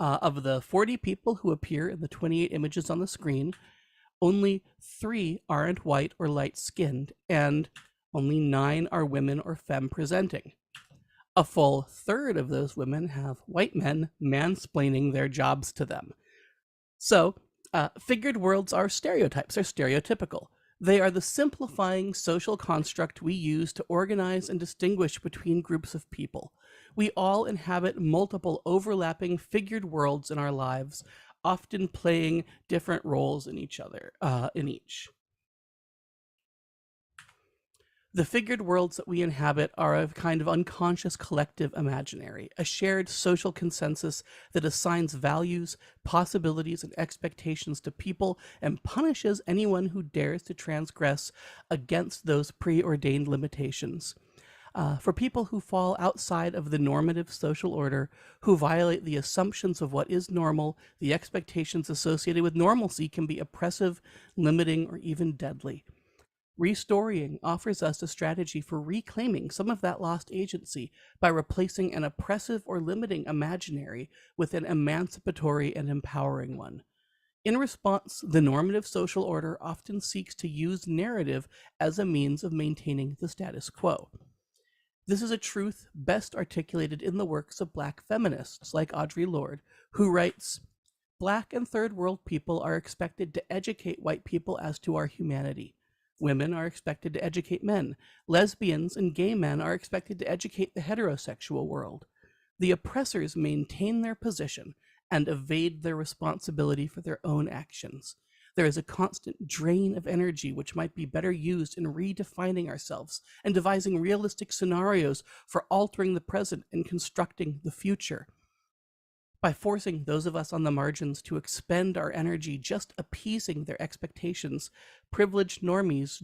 Of the 40 people who appear in the 28 images on the screen, only 3 aren't white or light-skinned, and only 9 are women or femme presenting. A full third of those women have white men mansplaining their jobs to them. So, figured worlds are stereotypes, they're stereotypical. They are the simplifying social construct we use to organize and distinguish between groups of people. We all inhabit multiple overlapping figured worlds in our lives, often playing different roles in each. The figured worlds that we inhabit are a kind of unconscious collective imaginary, a shared social consensus that assigns values, possibilities, and expectations to people and punishes anyone who dares to transgress against those preordained limitations. For people who fall outside of the normative social order, who violate the assumptions of what is normal, the expectations associated with normalcy can be oppressive, limiting, or even deadly. Restorying offers us a strategy for reclaiming some of that lost agency by replacing an oppressive or limiting imaginary with an emancipatory and empowering one. In response, the normative social order often seeks to use narrative as a means of maintaining the status quo. This is a truth best articulated in the works of Black feminists like Audre Lorde, who writes, "Black and third world people are expected to educate white people as to our humanity. Women are expected to educate men. Lesbians and gay men are expected to educate the heterosexual world. The oppressors maintain their position and evade their responsibility for their own actions. There is a constant drain of energy which might be better used in redefining ourselves and devising realistic scenarios for altering the present and constructing the future. By forcing those of us on the margins to expend our energy just appeasing their expectations, privileged normies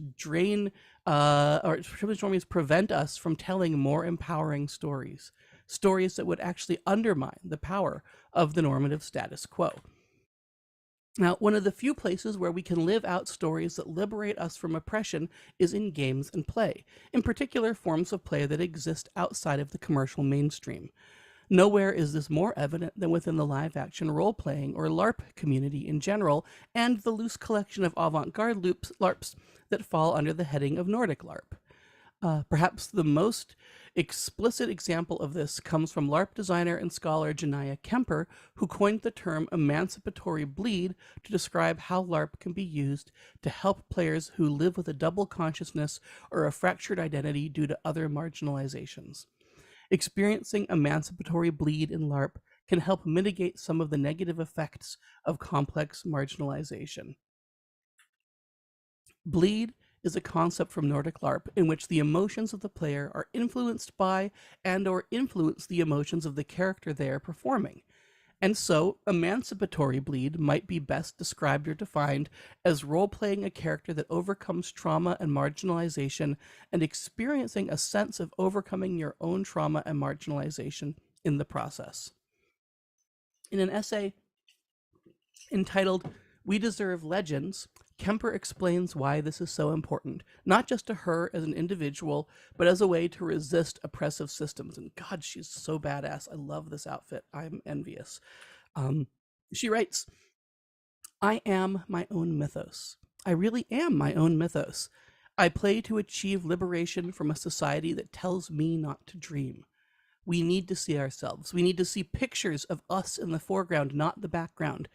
prevent us from telling more empowering stories that would actually undermine the power of the normative status quo. Now, one of the few places where we can live out stories that liberate us from oppression is in games and play, in particular forms of play that exist outside of the commercial mainstream. Nowhere is this more evident than within the live-action role-playing or LARP community in general, and the loose collection of avant-garde LARPs that fall under the heading of Nordic LARP. Perhaps the most explicit example of this comes from LARP designer and scholar Janaya Kemper, who coined the term emancipatory bleed to describe how LARP can be used to help players who live with a double consciousness or a fractured identity due to other marginalizations. Experiencing emancipatory bleed in LARP can help mitigate some of the negative effects of complex marginalization. Bleed is a concept from Nordic LARP in which the emotions of the player are influenced by and/or influence the emotions of the character they are performing. And so, emancipatory bleed might be best described or defined as role-playing a character that overcomes trauma and marginalization and experiencing a sense of overcoming your own trauma and marginalization in the process. In an essay entitled "We Deserve Legends," Kemper explains why this is so important, not just to her as an individual, but as a way to resist oppressive systems. And God, she's so badass. I love this outfit. I'm envious. She writes, "I am my own mythos. I really am my own mythos. I play to achieve liberation from a society that tells me not to dream. We need to see ourselves. We need to see pictures of us in the foreground, not the background.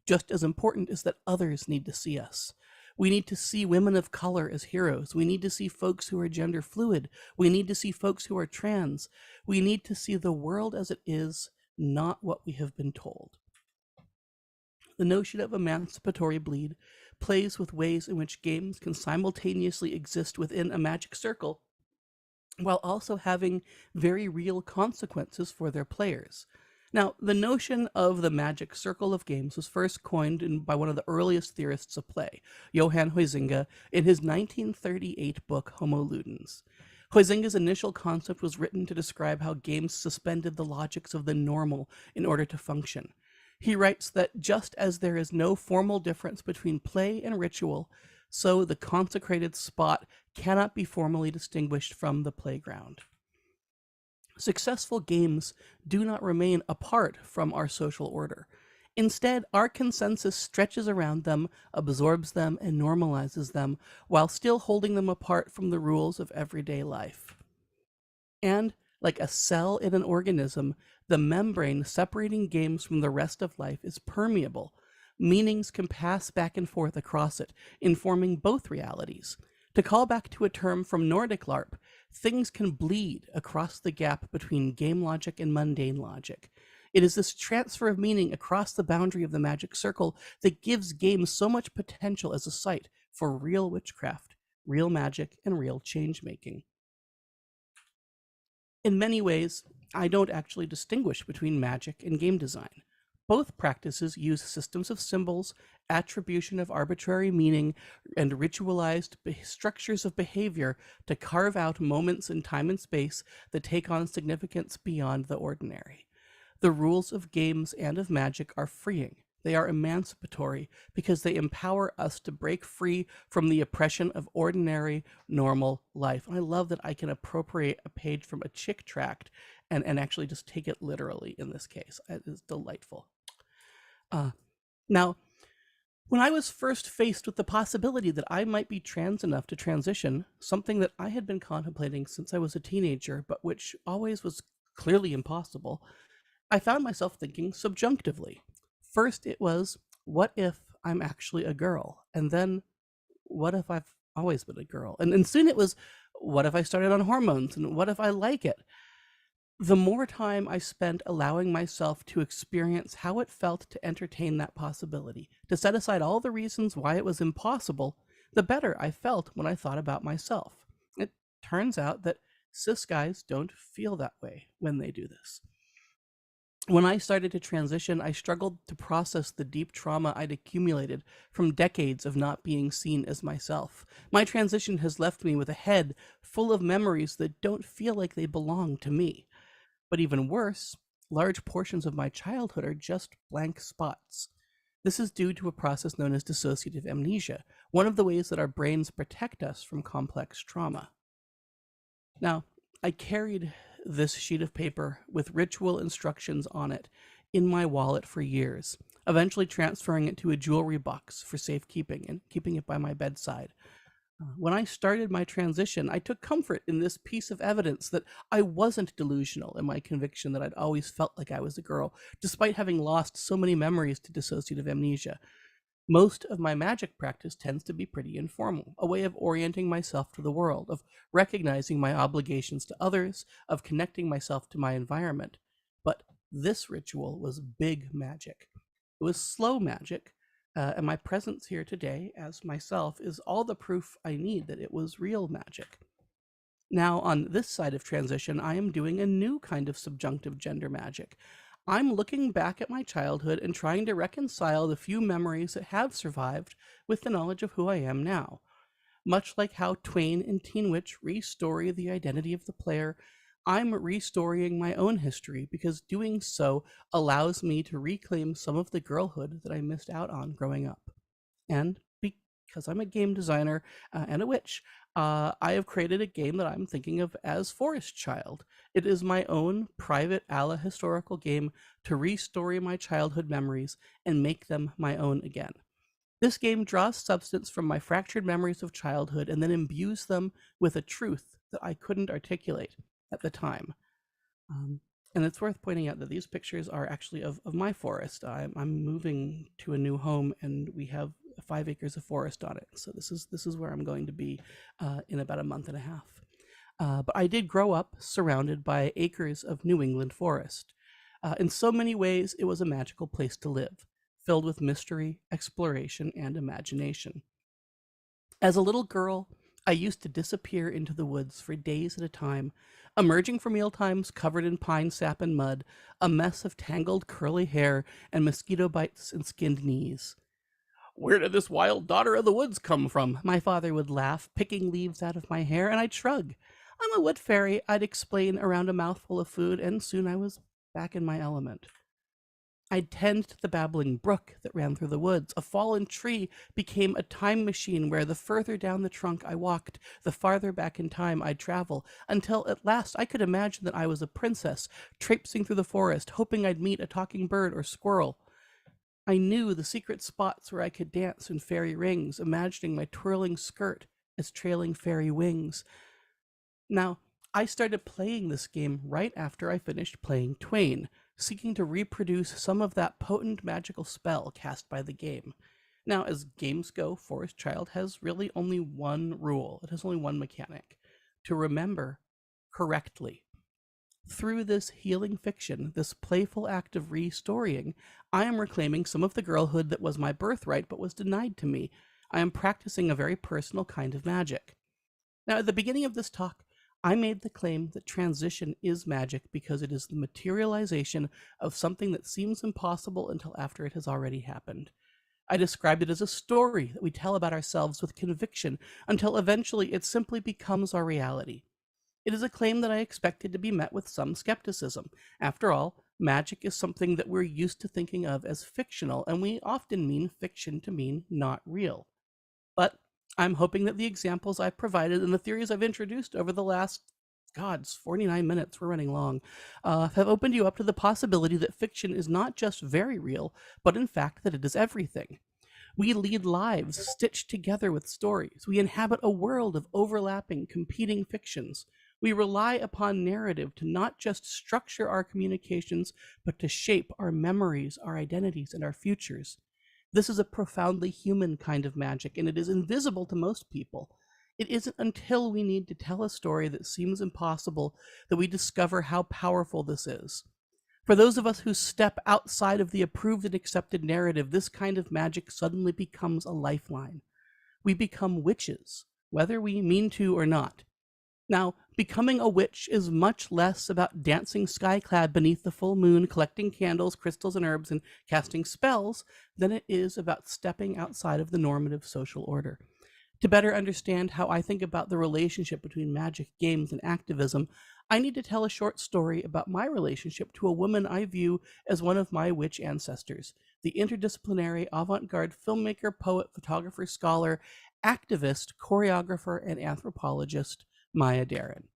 Just as important is that others need to see us. We need to see women of color as heroes. We need to see folks who are gender fluid. We need to see folks who are trans. We need to see the world as it is, not what we have been told." The notion of emancipatory bleed plays with ways in which games can simultaneously exist within a magic circle while also having very real consequences for their players. Now, the notion of the magic circle of games was first coined by one of the earliest theorists of play, Johann Huizinga, in his 1938 book Homo Ludens. Huizinga's initial concept was written to describe how games suspended the logics of the normal in order to function. He writes that just as there is no formal difference between play and ritual, so the consecrated spot cannot be formally distinguished from the playground. Successful games do not remain apart from our social order. Instead, our consensus stretches around them, absorbs them, and normalizes them, while still holding them apart from the rules of everyday life. And, like a cell in an organism, the membrane separating games from the rest of life is permeable. Meanings can pass back and forth across it, informing both realities. To call back to a term from Nordic LARP, things can bleed across the gap between game logic and mundane logic. It is this transfer of meaning across the boundary of the magic circle that gives games so much potential as a site for real witchcraft, real magic, and real change-making. In many ways, I don't actually distinguish between magic and game design. Both practices use systems of symbols, attribution of arbitrary meaning, and ritualized structures of behavior to carve out moments in time and space that take on significance beyond the ordinary. The rules of games and of magic are freeing. They are emancipatory because they empower us to break free from the oppression of ordinary, normal life. And I love that I can appropriate a page from a chick tract and actually just take it literally in this case. It is delightful. Now, when I was first faced with the possibility that I might be trans enough to transition, something that I had been contemplating since I was a teenager, but which always was clearly impossible, I found myself thinking subjunctively. First, it was, what if I'm actually a girl? And then, what if I've always been a girl? And soon it was, what if I started on hormones? And what if I like it? The more time I spent allowing myself to experience how it felt to entertain that possibility, to set aside all the reasons why it was impossible, the better I felt when I thought about myself. It turns out that cis guys don't feel that way when they do this. When I started to transition, I struggled to process the deep trauma I'd accumulated from decades of not being seen as myself. My transition has left me with a head full of memories that don't feel like they belong to me. But even worse, large portions of my childhood are just blank spots. This is due to a process known as dissociative amnesia, one of the ways that our brains protect us from complex trauma. Now, I carried this sheet of paper with ritual instructions on it in my wallet for years, eventually transferring it to a jewelry box for safekeeping and keeping it by my bedside. When I started my transition, I took comfort in this piece of evidence that I wasn't delusional in my conviction that I'd always felt like I was a girl, despite having lost so many memories to dissociative amnesia. Most of my magic practice tends to be pretty informal, a way of orienting myself to the world, of recognizing my obligations to others, of connecting myself to my environment. But this ritual was big magic. It was slow magic, and my presence here today as myself is all the proof I need that it was real magic. Now, on this side of transition, I am doing a new kind of subjunctive gender magic. I'm looking back at my childhood and trying to reconcile the few memories that have survived with the knowledge of who I am now. Much like how Twain and Teen Witch restory the identity of the player, I'm restorying my own history because doing so allows me to reclaim some of the girlhood that I missed out on growing up. And because I'm a game designer and a witch, I have created a game that I'm thinking of as Forest Child. It is my own private ala historical game to restory my childhood memories and make them my own again. This game draws substance from my fractured memories of childhood and then imbues them with a truth that I couldn't articulate at the time. And it's worth pointing out that these pictures are actually of my forest. I'm moving to a new home and we have 5 acres of forest on it. So this is where I'm going to be in about a month and a half. But I did grow up surrounded by acres of New England forest. In so many ways, it was a magical place to live, filled with mystery, exploration, and imagination. As a little girl, I used to disappear into the woods for days at a time, emerging for mealtimes covered in pine sap and mud, a mess of tangled curly hair and mosquito bites and skinned knees. "Where did this wild daughter of the woods come from?" my father would laugh, picking leaves out of my hair, and I'd shrug. "I'm a wood fairy," I'd explain around a mouthful of food, and soon I was back in my element. I'd tend to the babbling brook that ran through the woods. A fallen tree became a time machine where the further down the trunk I walked, the farther back in time I'd travel, until at last I could imagine that I was a princess, traipsing through the forest, hoping I'd meet a talking bird or squirrel. I knew the secret spots where I could dance in fairy rings, imagining my twirling skirt as trailing fairy wings. Now, I started playing this game right after I finished playing Twain, seeking to reproduce some of that potent magical spell cast by the game. Now, as games go, Forest Child has really only one rule. It has only one mechanic: to remember correctly. Through this healing fiction, this playful act of restorying, I am reclaiming some of the girlhood that was my birthright but was denied to me. I am practicing a very personal kind of magic. Now, at the beginning of this talk, I made the claim that transition is magic because it is the materialization of something that seems impossible until after it has already happened. I described it as a story that we tell about ourselves with conviction until eventually it simply becomes our reality. It is a claim that I expected to be met with some skepticism. After all, magic is something that we're used to thinking of as fictional, and we often mean fiction to mean not real. But I'm hoping that the examples I've provided and the theories I've introduced over the last, it's 49 minutes, we're running long, have opened you up to the possibility that fiction is not just very real, but in fact that it is everything. We lead lives stitched together with stories. We inhabit a world of overlapping, competing fictions. We rely upon narrative to not just structure our communications, but to shape our memories, our identities, and our futures. This is a profoundly human kind of magic, and it is invisible to most people. It isn't until we need to tell a story that seems impossible that we discover how powerful this is. For those of us who step outside of the approved and accepted narrative, this kind of magic suddenly becomes a lifeline. We become witches, whether we mean to or not. Now, becoming a witch is much less about dancing sky-clad beneath the full moon, collecting candles, crystals, and herbs, and casting spells than it is about stepping outside of the normative social order. To better understand how I think about the relationship between magic, games, and activism, I need to tell a short story about my relationship to a woman I view as one of my witch ancestors, the interdisciplinary avant-garde filmmaker, poet, photographer, scholar, activist, choreographer, and anthropologist, Maya Deren.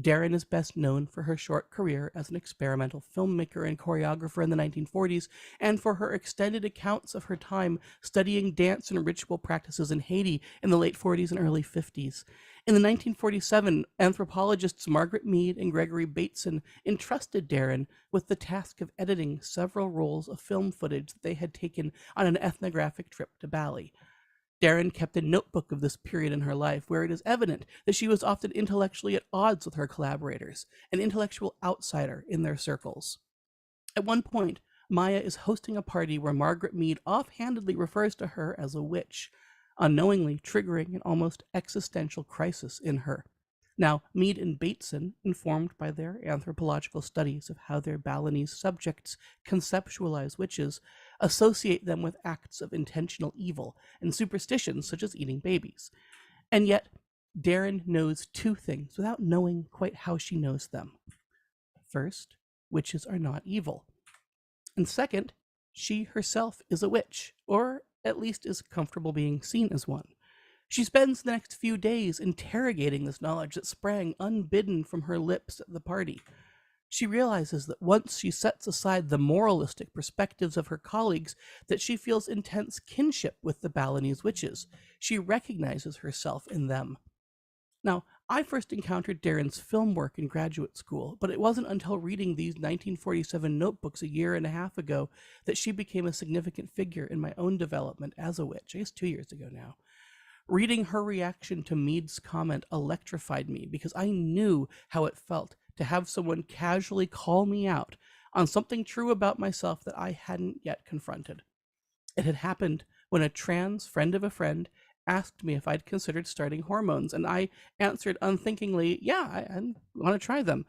Deren is best known for her short career as an experimental filmmaker and choreographer in the 1940s, and for her extended accounts of her time studying dance and ritual practices in Haiti in the late 40s and early 50s. In the 1947, anthropologists Margaret Mead and Gregory Bateson entrusted Deren with the task of editing several rolls of film footage that they had taken on an ethnographic trip to Bali. Deren kept a notebook of this period in her life, where it is evident that she was often intellectually at odds with her collaborators, an intellectual outsider in their circles. At one point, Maya is hosting a party where Margaret Mead offhandedly refers to her as a witch, unknowingly triggering an almost existential crisis in her. Now, Mead and Bateson, informed by their anthropological studies of how their Balinese subjects conceptualize witches, associate them with acts of intentional evil and superstitions such as eating babies. And yet, Deren knows two things without knowing quite how she knows them. First, witches are not evil. And second, she herself is a witch, or at least is comfortable being seen as one. She spends the next few days interrogating this knowledge that sprang unbidden from her lips at the party. She realizes that once she sets aside the moralistic perspectives of her colleagues, that she feels intense kinship with the Balinese witches. She recognizes herself in them. Now, I first encountered Deren's film work in graduate school, but it wasn't until reading these 1947 notebooks a year and a half ago that she became a significant figure in my own development as a witch, I guess 2 years ago now. Reading her reaction to Mead's comment electrified me because I knew how it felt to have someone casually call me out on something true about myself that I hadn't yet confronted. It had happened when a trans friend of a friend asked me if I'd considered starting hormones, and I answered unthinkingly, yeah, I want to try them.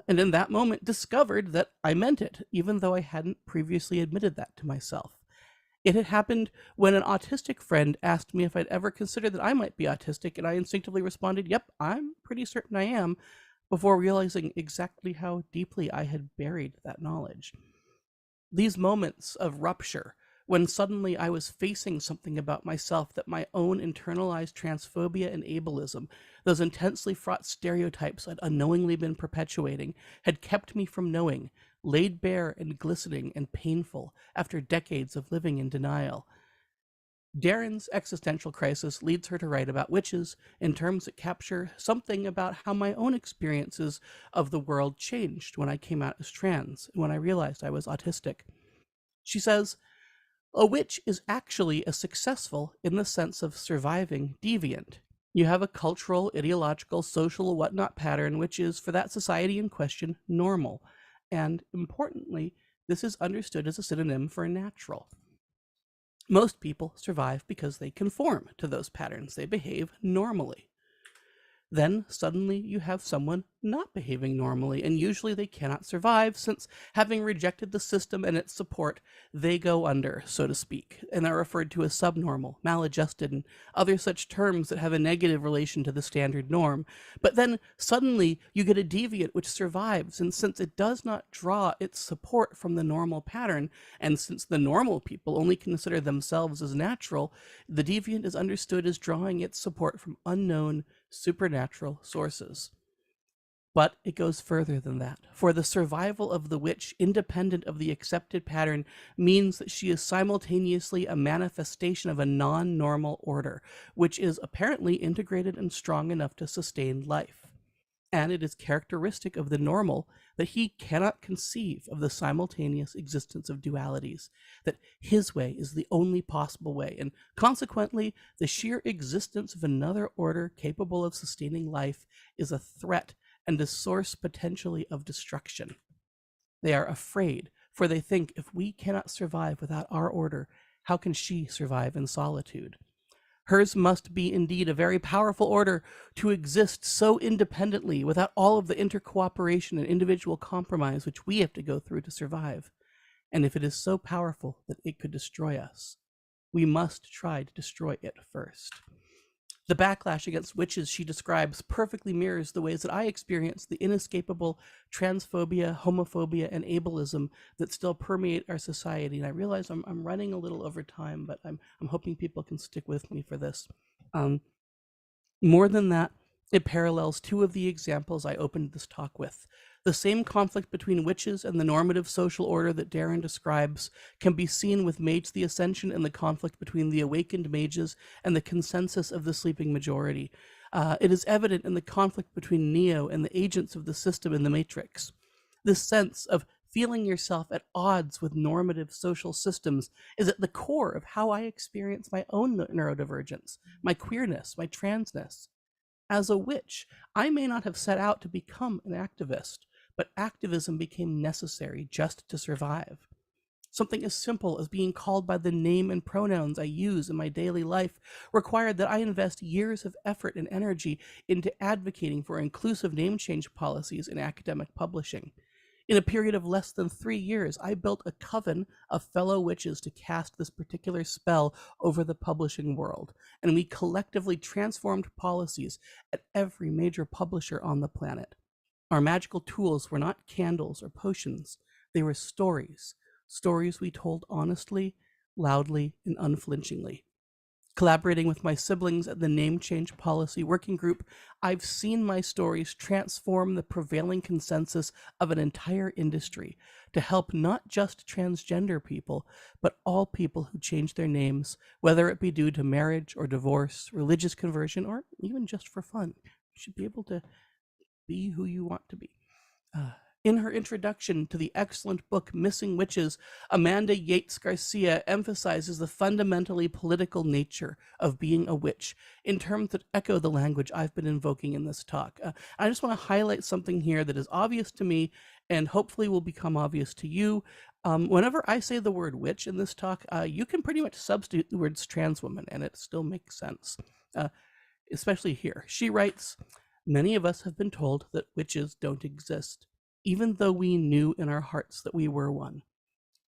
And in that moment discovered that I meant it, even though I hadn't previously admitted that to myself. It had happened when an autistic friend asked me if I'd ever considered that I might be autistic, and I instinctively responded, yep, I'm pretty certain I am, before realizing exactly how deeply I had buried that knowledge. These moments of rupture, when suddenly I was facing something about myself that my own internalized transphobia and ableism, those intensely fraught stereotypes I'd unknowingly been perpetuating, had kept me from knowing, laid bare and glistening and painful after decades of living in denial. Darren's existential crisis leads her to write about witches in terms that capture something about how my own experiences of the world changed when I came out as trans, when I realized I was autistic. She says, a witch is actually a successful, in the sense of surviving, deviant. You have a cultural, ideological, social, whatnot pattern which is, for that society in question, normal. And importantly, this is understood as a synonym for natural. Most people survive because they conform to those patterns. They behave normally. Then suddenly you have someone not behaving normally, and usually they cannot survive since, having rejected the system and its support, they go under, so to speak, and are referred to as subnormal, maladjusted, and other such terms that have a negative relation to the standard norm. But then suddenly you get a deviant which survives, and since it does not draw its support from the normal pattern, and since the normal people only consider themselves as natural, the deviant is understood as drawing its support from unknown, supernatural sources. But it goes further than that, for the survival of the witch, independent of the accepted pattern, means that she is simultaneously a manifestation of a non-normal order, which is apparently integrated and strong enough to sustain life. And it is characteristic of the normal that he cannot conceive of the simultaneous existence of dualities, that his way is the only possible way, and consequently, the sheer existence of another order capable of sustaining life is a threat and a source potentially of destruction. They are afraid, for they think, if we cannot survive without our order, how can she survive in solitude? Hers must be indeed a very powerful order to exist so independently without all of the intercooperation and individual compromise which we have to go through to survive. And if it is so powerful that it could destroy us, we must try to destroy it first. The backlash against witches she describes perfectly mirrors the ways that I experience the inescapable transphobia, homophobia, and ableism that still permeate our society. And I realize I'm running a little over time, but I'm hoping people can stick with me for this. More than that, it parallels two of the examples I opened this talk with. The same conflict between witches and the normative social order that Darren describes can be seen with Mage the Ascension and the conflict between the awakened mages and the consensus of the sleeping majority. It is evident in the conflict between Neo and the agents of the system in the Matrix. This sense of feeling yourself at odds with normative social systems is at the core of how I experience my own neurodivergence, my queerness, my transness. As a witch, I may not have set out to become an activist, but activism became necessary just to survive. Something as simple as being called by the name and pronouns I use in my daily life required that I invest years of effort and energy into advocating for inclusive name change policies in academic publishing. In a period of less than 3 years, I built a coven of fellow witches to cast this particular spell over the publishing world, and we collectively transformed policies at every major publisher on the planet. Our magical tools were not candles or potions, they were stories, stories we told honestly, loudly, and unflinchingly. Collaborating with my siblings at the Name Change Policy Working Group, I've seen my stories transform the prevailing consensus of an entire industry to help not just transgender people, but all people who change their names, whether it be due to marriage or divorce, religious conversion, or even just for fun. You should be able to be who you want to be. In her introduction to the excellent book Missing Witches, Amanda Yates Garcia emphasizes the fundamentally political nature of being a witch in terms that echo the language I've been invoking in this talk. I just want to highlight something here that is obvious to me and hopefully will become obvious to you. Whenever I say the word witch in this talk, you can pretty much substitute the words trans woman and it still makes sense, especially here. She writes, "Many of us have been told that witches don't exist, even though we knew in our hearts that we were one.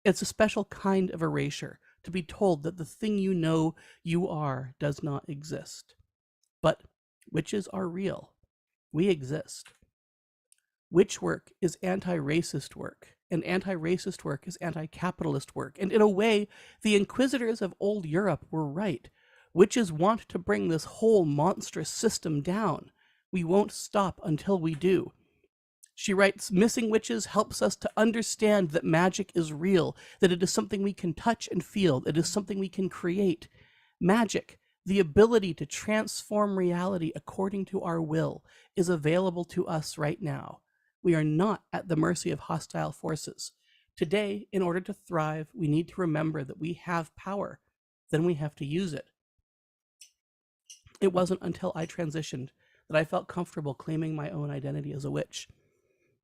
It's a special kind of erasure to be told that the thing you know you are does not exist. But witches are real. We exist. Witch work is anti-racist work, and anti-racist work is anti-capitalist work. And in a way, the inquisitors of old Europe were right. Witches want to bring this whole monstrous system down. We won't stop until we do. She writes, missing witches helps us to understand that magic is real, that it is something we can touch and feel, it is something we can create. Magic, the ability to transform reality according to our will, is available to us right now. We are not at the mercy of hostile forces. Today, in order to thrive, we need to remember that we have power. Then we have to use it. It wasn't until I transitioned that I felt comfortable claiming my own identity as a witch.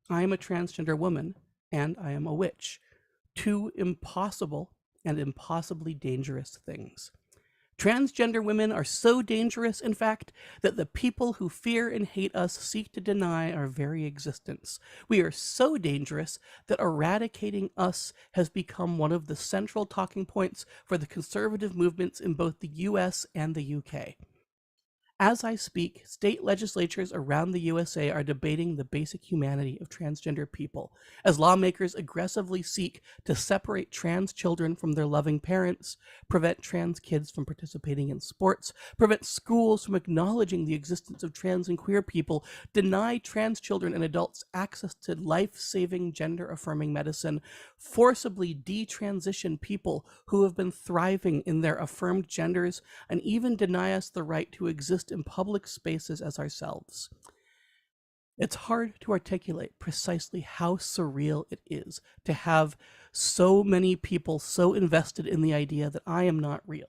I am a transgender woman, and I am a witch. Two impossible and impossibly dangerous things. Transgender women are so dangerous, in fact, that the people who fear and hate us seek to deny our very existence. We are so dangerous that eradicating us has become one of the central talking points for the conservative movements in both the US and the UK. As I speak, state legislatures around the USA are debating the basic humanity of transgender people, as lawmakers aggressively seek to separate trans children from their loving parents, prevent trans kids from participating in sports, prevent schools from acknowledging the existence of trans and queer people, deny trans children and adults access to life-saving gender-affirming medicine, forcibly detransition people who have been thriving in their affirmed genders, and even deny us the right to exist in public spaces as ourselves. It's hard to articulate precisely how surreal it is to have so many people so invested in the idea that I am not real.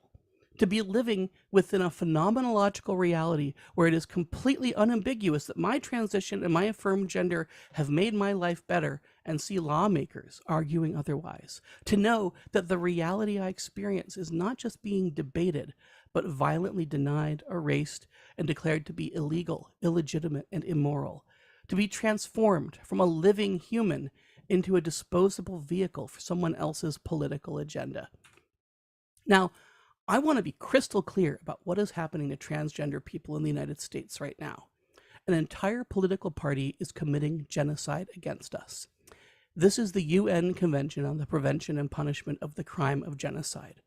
To be living within a phenomenological reality where it is completely unambiguous that my transition and my affirmed gender have made my life better, and see lawmakers arguing otherwise. To know that the reality I experience is not just being debated, but violently denied, erased, and declared to be illegal, illegitimate, and immoral. To be transformed from a living human into a disposable vehicle for someone else's political agenda. Now, I want to be crystal clear about what is happening to transgender people in the United States right now. An entire political party is committing genocide against us. This is the UN Convention on the Prevention and Punishment of the Crime of Genocide.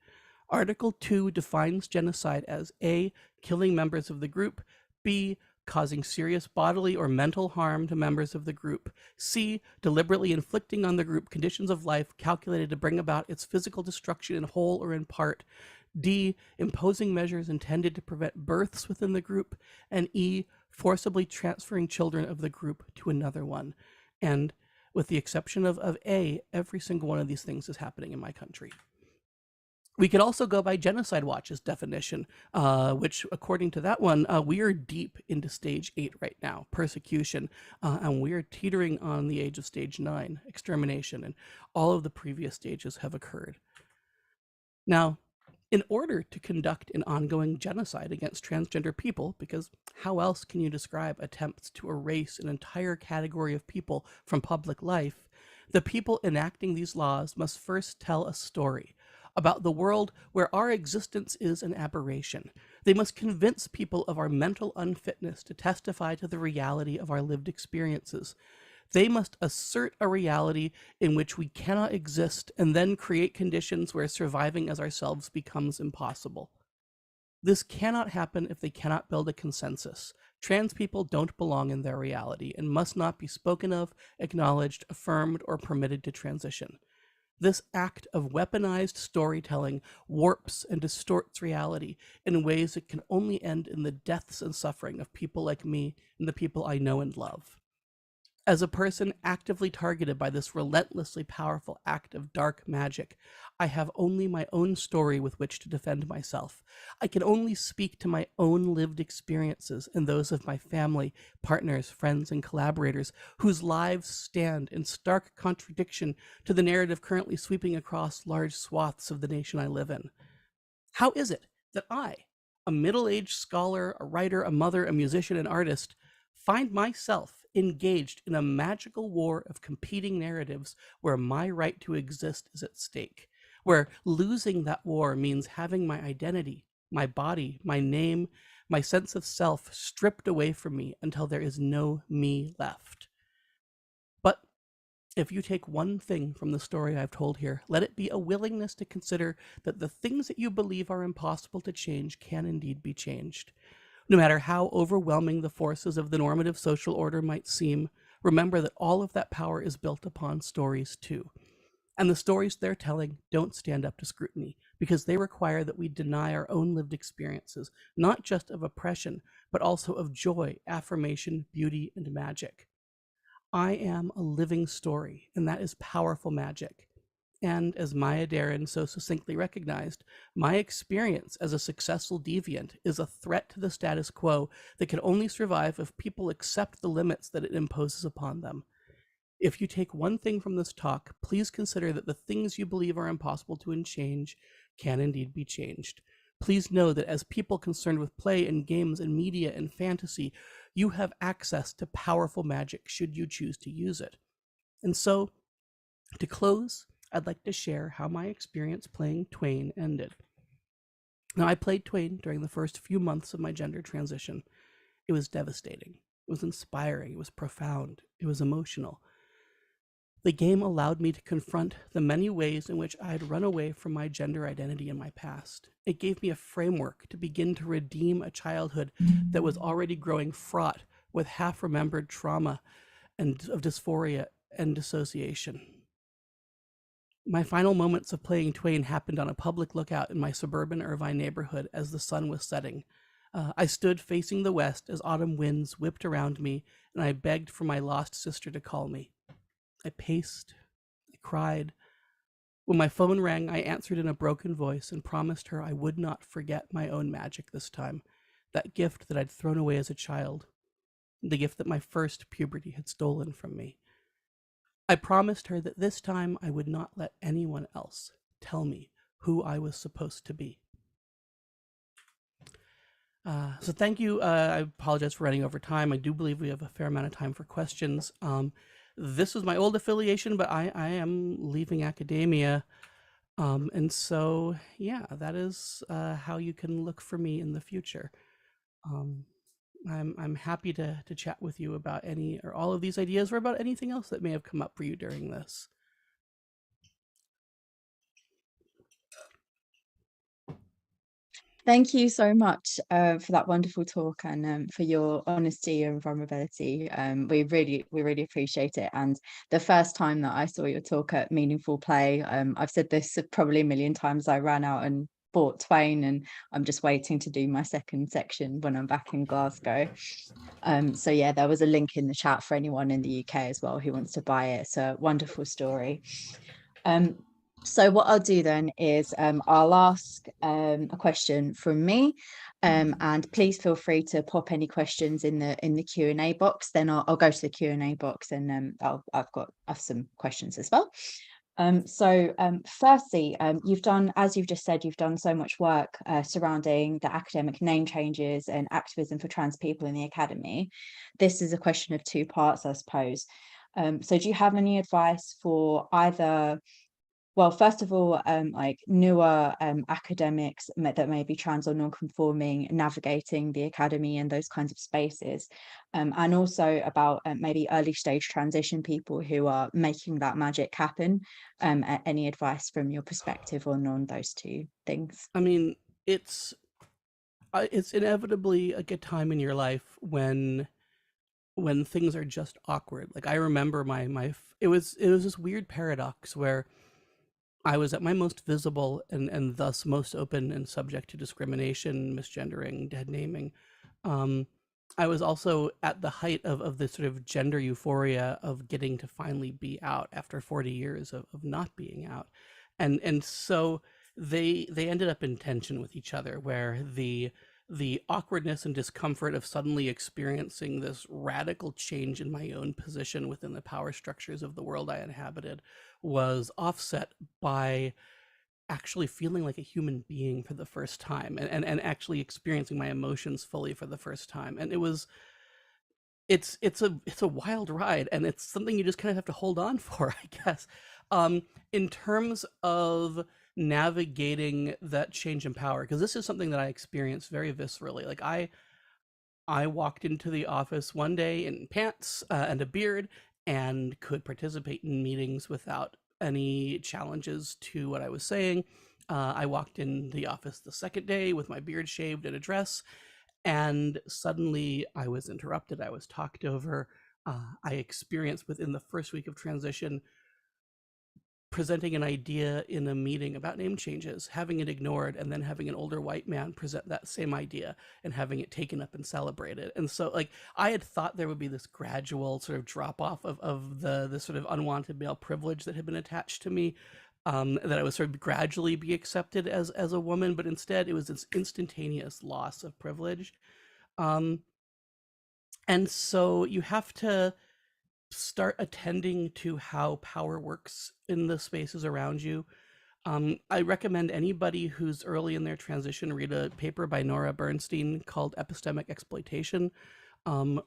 Article 2 defines genocide as A, killing members of the group, B, causing serious bodily or mental harm to members of the group, C, deliberately inflicting on the group conditions of life calculated to bring about its physical destruction in whole or in part, D, imposing measures intended to prevent births within the group, and E, forcibly transferring children of the group to another one. And with the exception of A, every single one of these things is happening in my country. We could also go by Genocide Watch's definition, which, according to that one, we are deep into stage 8 right now, persecution, and we are teetering on the age of stage 9, extermination, and all of the previous stages have occurred. Now, in order to conduct an ongoing genocide against transgender people, because how else can you describe attempts to erase an entire category of people from public life, the people enacting these laws must first tell a story about the world where our existence is an aberration. They must convince people of our mental unfitness to testify to the reality of our lived experiences. They must assert a reality in which we cannot exist and then create conditions where surviving as ourselves becomes impossible. This cannot happen if they cannot build a consensus. Trans people don't belong in their reality and must not be spoken of, acknowledged, affirmed, or permitted to transition. This act of weaponized storytelling warps and distorts reality in ways that can only end in the deaths and suffering of people like me and the people I know and love. As a person actively targeted by this relentlessly powerful act of dark magic, I have only my own story with which to defend myself. I can only speak to my own lived experiences and those of my family, partners, friends, and collaborators whose lives stand in stark contradiction to the narrative currently sweeping across large swaths of the nation I live in. How is it that I, a middle-aged scholar, a writer, a mother, a musician, and artist, find myself engaged in a magical war of competing narratives where my right to exist is at stake, where losing that war means having my identity, my body, my name, my sense of self stripped away from me until there is no me left? If you take one thing from the story I've told here, let it be a willingness to consider that the things that you believe are impossible to change can indeed be changed. No matter how overwhelming the forces of the normative social order might seem, remember that all of that power is built upon stories too. And the stories they're telling don't stand up to scrutiny because they require that we deny our own lived experiences, not just of oppression, but also of joy, affirmation, beauty, and magic. I am a living story, and that is powerful magic. And as Maya Deren so succinctly recognized, my experience as a successful deviant is a threat to the status quo that can only survive if people accept the limits that it imposes upon them. If you take one thing from this talk, please consider that the things you believe are impossible to change can indeed be changed. Please know that as people concerned with play and games and media and fantasy, you have access to powerful magic should you choose to use it. And so, to close, I'd like to share how my experience playing Twain ended. Now, I played Twain during the first few months of my gender transition. It was devastating. It was inspiring. It was profound. It was emotional. The game allowed me to confront the many ways in which I had run away from my gender identity in my past. It gave me a framework to begin to redeem a childhood that was already growing fraught with half-remembered trauma and of dysphoria and dissociation. My final moments of playing Twain happened on a public lookout in my suburban Irvine neighborhood as the sun was setting. I stood facing the west as autumn winds whipped around me, and I begged for my lost sister to call me. I paced, I cried. When my phone rang, I answered in a broken voice and promised her I would not forget my own magic this time, that gift that I'd thrown away as a child, the gift that my first puberty had stolen from me. I promised her that this time I would not let anyone else tell me who I was supposed to be. So thank you. I apologize for running over time. I do believe we have a fair amount of time for questions. This is my old affiliation, but I am leaving academia. And so, yeah, that is how you can look for me in the future. I'm happy to chat with you about any or all of these ideas or about anything else that may have come up for you during this. Thank you so much for that wonderful talk and for your honesty and vulnerability. We really appreciate it. And the first time that I saw your talk at Meaningful Play, I've said this probably a million times, I ran out and bought Twain, and I'm just waiting to do my second section when I'm back in Glasgow. So yeah, there was a link in the chat for anyone in the UK as well who wants to buy it. It's a wonderful story. So what I'll do then is I'll ask a question from me, and please feel free to pop any questions in the Q&A box. Then I'll go to the Q&A box, and I've some questions as well. So firstly, as you've just said, you've done so much work surrounding the academic name changes and activism for trans people in the academy. This is a question of two parts, I suppose. So do you have any advice for either, well, first of all, like newer academics that may be trans or non-conforming, navigating the academy and those kinds of spaces, and also about maybe early stage transition people who are making that magic happen? Any advice from your perspective on those two things? I mean, it's inevitably a good time in your life when things are just awkward. Like I remember it was this weird paradox where I was at my most visible and thus most open and subject to discrimination, misgendering, dead naming. I was also at the height of this sort of gender euphoria of getting to finally be out after 40 years of not being out. And so they ended up in tension with each other, where the awkwardness and discomfort of suddenly experiencing this radical change in my own position within the power structures of the world I inhabited was offset by actually feeling like a human being for the first time, and actually experiencing my emotions fully for the first time. And it's a wild ride, and it's something you just kind of have to hold on for, I guess. In terms of navigating that change in power, because this is something that I experienced very viscerally. Like I walked into the office one day in pants and a beard, and could participate in meetings without any challenges to what I was saying. I walked in the office the second day with my beard shaved and a dress, and suddenly I was interrupted. I was talked over. I experienced within the first week of transition presenting an idea in a meeting about name changes, having it ignored, and then having an older white man present that same idea and having it taken up and celebrated. And so, like, I had thought there would be this gradual sort of drop off of the sort of unwanted male privilege that had been attached to me, that I would sort of gradually be accepted as a woman, but instead it was this instantaneous loss of privilege. And so you have to start attending to how power works in the spaces around you. I recommend anybody who's early in their transition read a paper by Nora Bernstein called Epistemic Exploitation,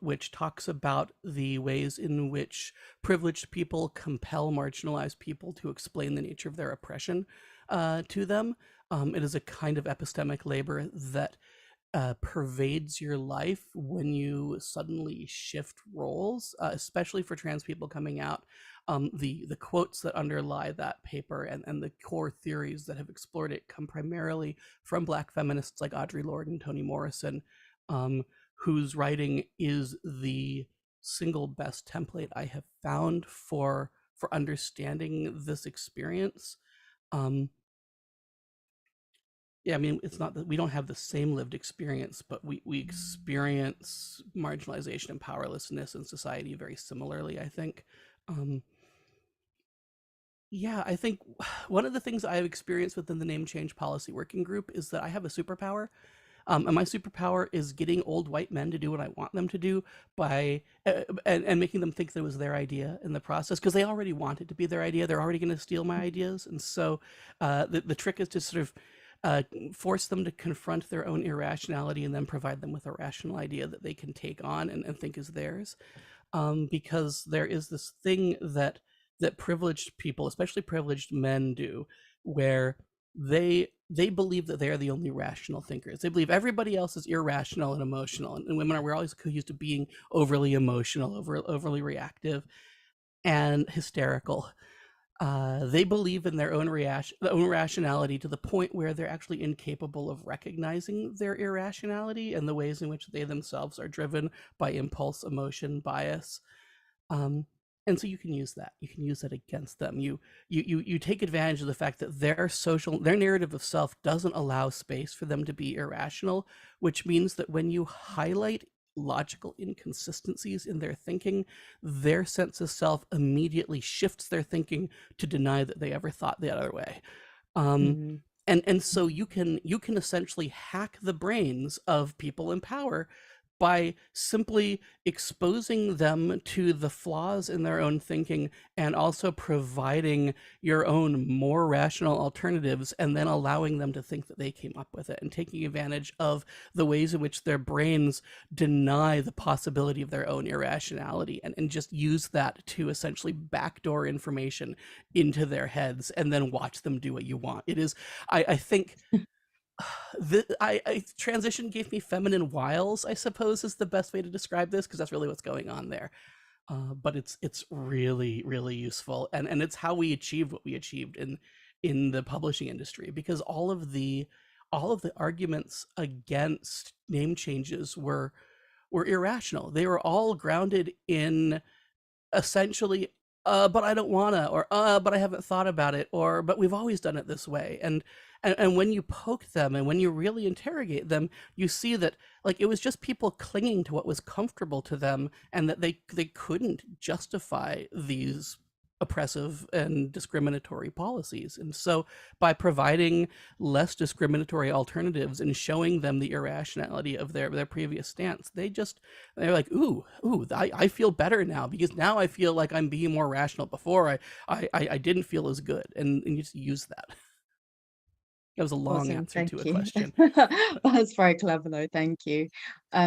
which talks about the ways in which privileged people compel marginalized people to explain the nature of their oppression to them. It is a kind of epistemic labor that pervades your life when you suddenly shift roles, especially for trans people coming out. The quotes that underlie that paper and the core theories that have explored it come primarily from Black feminists like Audre Lorde and Toni Morrison, whose writing is the single best template I have found for understanding this experience. Yeah, I mean, it's not that we don't have the same lived experience, but we experience marginalization and powerlessness in society very similarly, I think. Yeah, I think one of the things I've experienced within the name change policy working group is that I have a superpower. And my superpower is getting old white men to do what I want them to do by and making them think that it was their idea in the process, because they already want it to be their idea. They're already going to steal my ideas. And so the trick is to sort of force them to confront their own irrationality and then provide them with a rational idea that they can take on and think is theirs. Because there is this thing that privileged people, especially privileged men, do, where they believe that they are the only rational thinkers. They believe everybody else is irrational and emotional, and women are, we're always accused of being overly emotional, overly reactive and hysterical. They believe in their own rationality to the point where they're actually incapable of recognizing their irrationality and the ways in which they themselves are driven by impulse, emotion, bias. And so you can use that. You can use that against them. You take advantage of the fact that their narrative of self doesn't allow space for them to be irrational, which means that when you highlight logical inconsistencies in their thinking, their sense of self immediately shifts their thinking to deny that they ever thought the other way. And so you can essentially hack the brains of people in power by simply exposing them to the flaws in their own thinking and also providing your own more rational alternatives, and then allowing them to think that they came up with it, and taking advantage of the ways in which their brains deny the possibility of their own irrationality, and just use that to essentially backdoor information into their heads and then watch them do what you want. It is, I think... transition gave me feminine wiles, I suppose, is the best way to describe this, because that's really what's going on there. But it's really, really useful, and it's how we achieved what we achieved in the publishing industry, because all of the arguments against name changes were irrational. They were all grounded in essentially but I don't wanna, or but I haven't thought about it, or but we've always done it this way. And when you poke them and when you really interrogate them, you see that, like, it was just people clinging to what was comfortable to them, and that they couldn't justify these oppressive and discriminatory policies. And so by providing less discriminatory alternatives and showing them the irrationality of their previous stance, they're like, ooh, I feel better now, because now I feel like I'm being more rational. Before I didn't feel as good. And you just use that. That was a long Awesome, answer thank to a you. question. That's very clever though, thank you.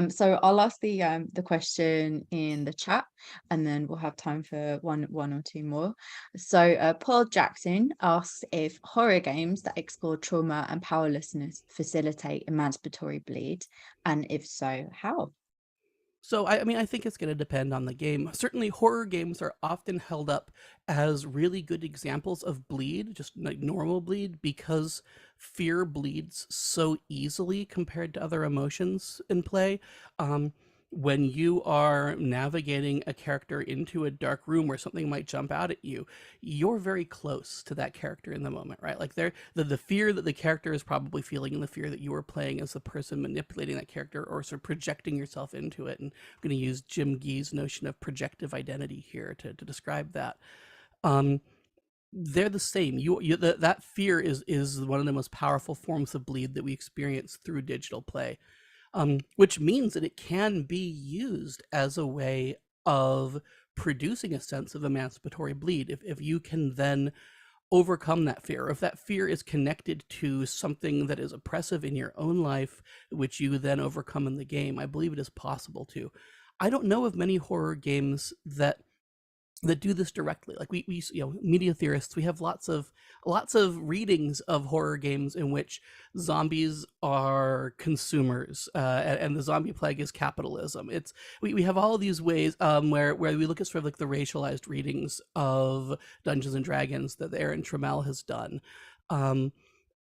So I'll ask the question in the chat, and then we'll have time for one or two more. So Paul Jackson asks if horror games that explore trauma and powerlessness facilitate emancipatory bleed, and if so, how? So I mean, I think it's going to depend on the game. Certainly, horror games are often held up as really good examples of bleed, just like normal bleed, because fear bleeds so easily compared to other emotions in play. Um, when you are navigating a character into a dark room where something might jump out at you, you're very close to that character in the moment, right? Like the fear that the character is probably feeling and the fear that you are playing as the person manipulating that character or sort of projecting yourself into it. And I'm going to use Jim Gee's notion of projective identity here to describe that. Um, they're the same. That fear is one of the most powerful forms of bleed that we experience through digital play, which means that it can be used as a way of producing a sense of emancipatory bleed. If you can then overcome that fear, or if that fear is connected to something that is oppressive in your own life, which you then overcome in the game, I believe it is possible to. I don't know of many horror games that do this directly. Like we media theorists, we have lots of readings of horror games in which zombies are consumers, and the zombie plague is capitalism. It's we have all of these ways where we look at sort of like the racialized readings of Dungeons and Dragons that Aaron Trammell has done.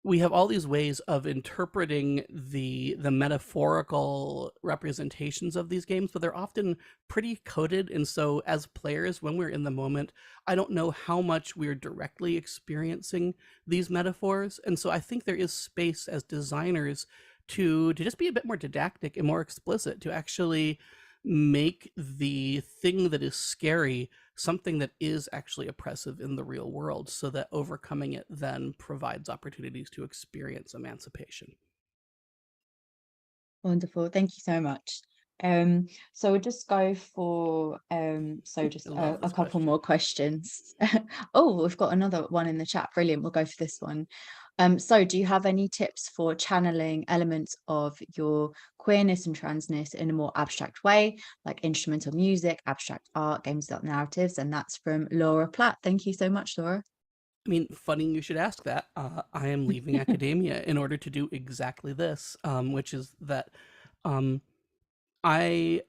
We have all these ways of interpreting the metaphorical representations of these games, but they're often pretty coded. And so as players, when we're in the moment, I don't know how much we're directly experiencing these metaphors. And so I think there is space as designers to just be a bit more didactic and more explicit, to actually make the thing that is scary something that is actually oppressive in the real world, so that overcoming it then provides opportunities to experience emancipation. Wonderful. Thank you so much. So we'll just go for just a couple question. more questions. Oh, we've got another one in the chat. Brilliant. We'll go for this one. So do you have any tips for channeling elements of your queerness and transness in a more abstract way, like instrumental music, abstract art, games without narratives? And that's from Laura Platt. Thank you so much, Laura. I mean, funny you should ask that. I am leaving academia in order to do exactly this, which is that I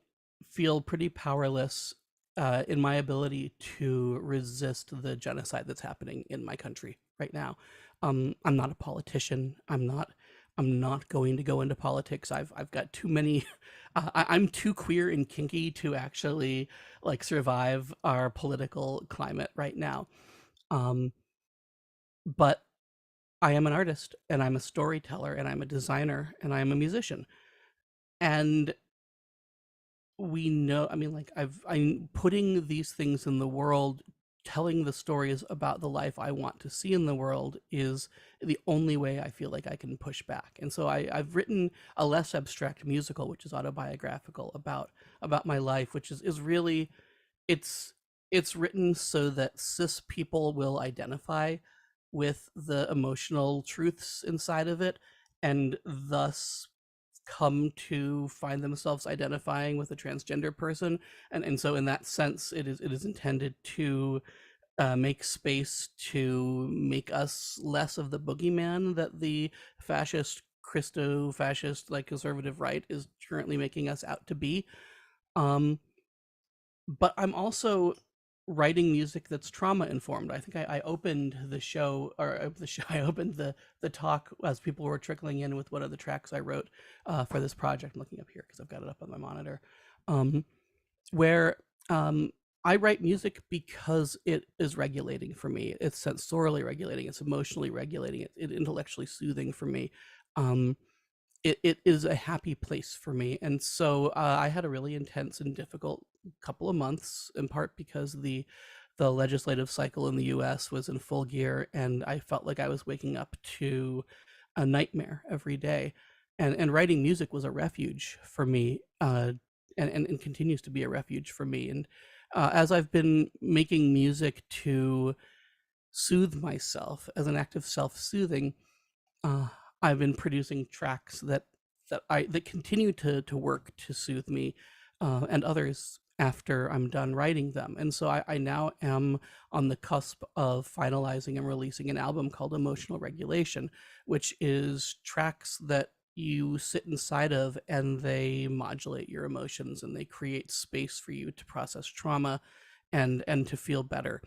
feel pretty powerless in my ability to resist the genocide that's happening in my country right now. I'm not a politician. I'm not going to go into politics. I've got too many. I'm too queer and kinky to actually like survive our political climate right now. But I am an artist, and I'm a storyteller, and I'm a designer, and I'm a musician. And we know, I mean, like I'm putting these things in the world, telling the stories about the life I want to see in the world is the only way I feel like I can push back. And so I've written a less abstract musical, which is autobiographical, about my life, which is really, it's written so that cis people will identify with the emotional truths inside of it, and thus come to find themselves identifying with a transgender person. And so in that sense, it is intended to make space to make us less of the boogeyman that the fascist, Christo-fascist, like conservative right is currently making us out to be. But I'm also writing music that's trauma informed. I think I opened the show, or I opened the talk as people were trickling in with one of the tracks I wrote for this project. I'm looking up here because I've got it up on my monitor, where I write music because it is regulating for me. It's sensorially regulating. It's emotionally regulating. It's intellectually soothing for me. It is a happy place for me. And so I had a really intense and difficult couple of months, in part because the legislative cycle in the US was in full gear, and I felt like I was waking up to a nightmare every day. And writing music was a refuge for me, and continues to be a refuge for me. And as I've been making music to soothe myself as an act of self-soothing, I've been producing tracks that continue to work to soothe me, and others after I'm done writing them. And so I now am on the cusp of finalizing and releasing an album called Emotional Regulation, which is tracks that you sit inside of, and they modulate your emotions and they create space for you to process trauma and to feel better.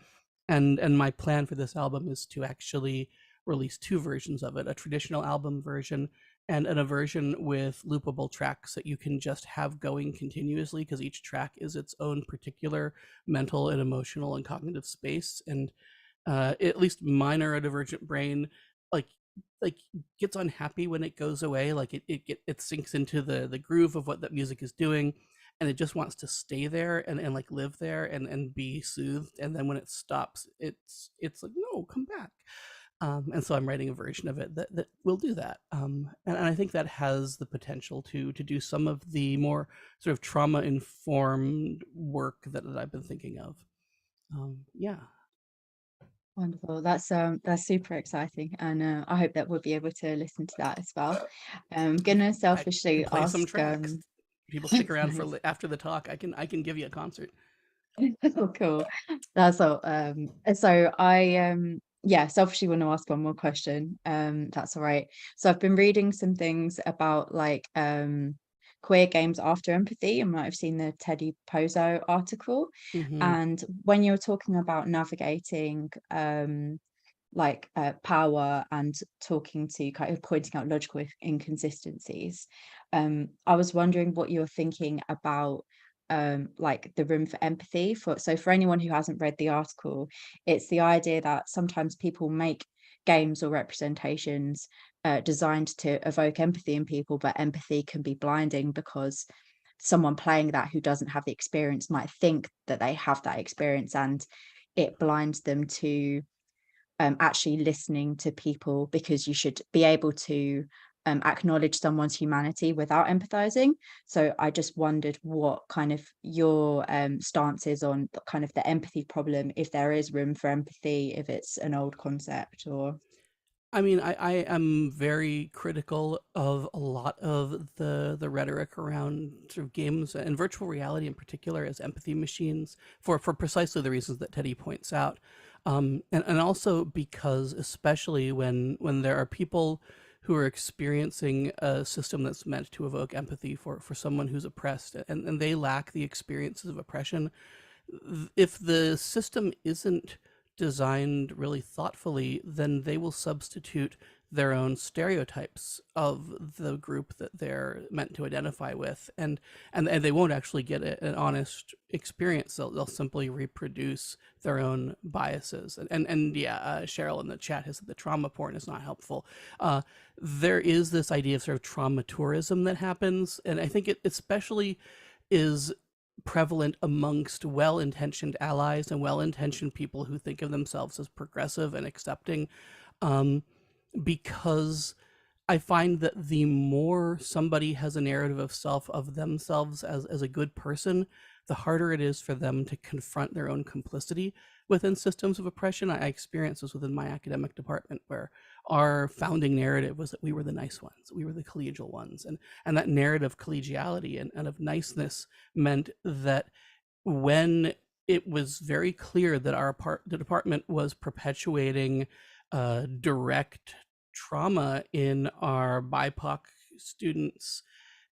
And my plan for this album is to actually release two versions of it, a traditional album version and a version with loopable tracks that you can just have going continuously, because each track is its own particular mental and emotional and cognitive space. And at least my neurodivergent brain, like like gets unhappy when it goes away. Like it sinks into the groove of what that music is doing, and it just wants to stay there and like live there and be soothed. And then when it stops, it's like, no, come back. And so I'm writing a version of it that will do that. And I think that has the potential to do some of the more sort of trauma informed work that I've been thinking of. Yeah. Wonderful. That's super exciting, and I hope that we'll be able to listen to that as well. I'm gonna I can selfishly play some ask. tracks. People stick around for Nice. after the talk. I can give you a concert. Oh, cool. That's all. So I yeah, selfishly want to ask one more question. That's all right. So I've been reading some things about like queer games after empathy. You might have seen the Teddy Pozo article. Hmm. And when you're talking about navigating like power and talking to kind of pointing out logical inconsistencies, I was wondering what you're thinking about like the room for empathy. For anyone who hasn't read the article, it's the idea that sometimes people make games or representations designed to evoke empathy in people, but empathy can be blinding because someone playing that who doesn't have the experience might think that they have that experience, and it blinds them to actually listening to people, because you should be able to acknowledge someone's humanity without empathizing. So I just wondered what kind of your stance is on kind of the empathy problem, if there is room for empathy, if it's an old concept or. I mean, I am very critical of a lot of the rhetoric around sort of games and virtual reality in particular as empathy machines for precisely the reasons that Teddy points out. And also because, especially when there are people who are experiencing a system that's meant to evoke empathy for someone who's oppressed, and they lack the experiences of oppression, if the system isn't designed really thoughtfully, then they will substitute their own stereotypes of the group that they're meant to identify with, and they won't actually get an honest experience. They'll simply reproduce their own biases. And yeah, Cheryl in the chat has said the trauma porn is not helpful. There is this idea of sort of trauma tourism that happens, and I think it especially is prevalent amongst well-intentioned allies and well-intentioned people who think of themselves as progressive and accepting, um, because I find that the more somebody has a narrative of themselves as a good person, the harder it is for them to confront their own complicity within systems of oppression. I experience this within my academic department, where our founding narrative was that we were the nice ones, we were the collegial ones, and that narrative of collegiality and of niceness meant that when it was very clear that the department was perpetuating direct trauma in our BIPOC students,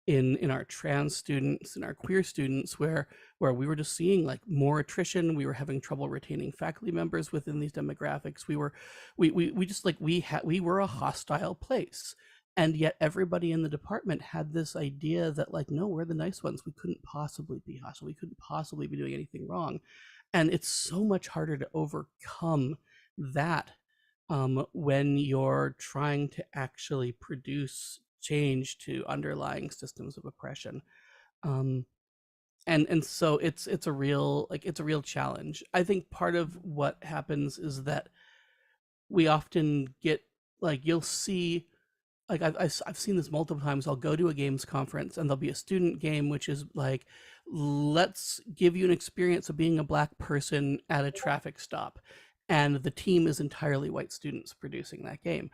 in our trans students, in our queer students, where we were just seeing like more attrition. We were having trouble retaining faculty members within these demographics. We just like we were a hostile place. And yet everybody in the department had this idea that like, no, we're the nice ones. We couldn't possibly be hostile. We couldn't possibly be doing anything wrong. And it's so much harder to overcome that when you're trying to actually produce change to underlying systems of oppression. And so it's a real challenge. I think part of what happens is that we often get like, you'll see, like I've seen this multiple times. I'll go to a games conference and there'll be a student game which is like, let's give you an experience of being a Black person at a traffic stop, and the team is entirely white students producing that game,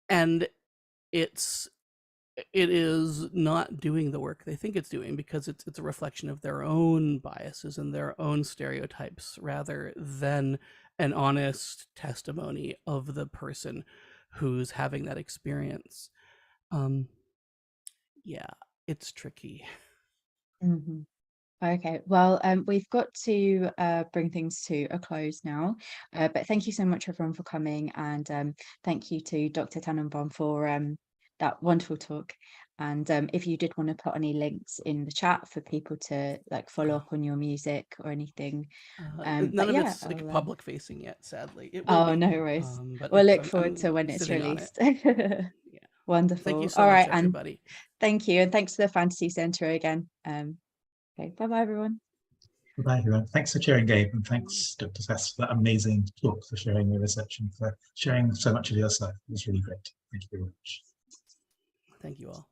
and it is not doing the work they think it's doing, because it's a reflection of their own biases and their own stereotypes rather than an honest testimony of the person who's having that experience. yeah, it's tricky. Mhm. Okay, well, we've got to bring things to a close now, but thank you so much everyone for coming, and thank you to Dr. Tannenbaum for that wonderful talk. And if you did want to put any links in the chat for people to like follow up on your music or anything, None but of yeah, it's like I'll, public facing yet, sadly. It will oh, be, no worries. but We'll it's look forward to I'm when it's sitting on it. released. Yeah. Thank you Wonderful. so All much, right, and everybody. thank you, and thanks to the Fantasy Centre again. Okay, bye-bye, everyone. Bye, everyone. Thanks for sharing, Gabe, and thanks, Dr. Tess, for that amazing talk, for sharing your research and for sharing so much of your stuff. It was really great. Thank you very much. Thank you all.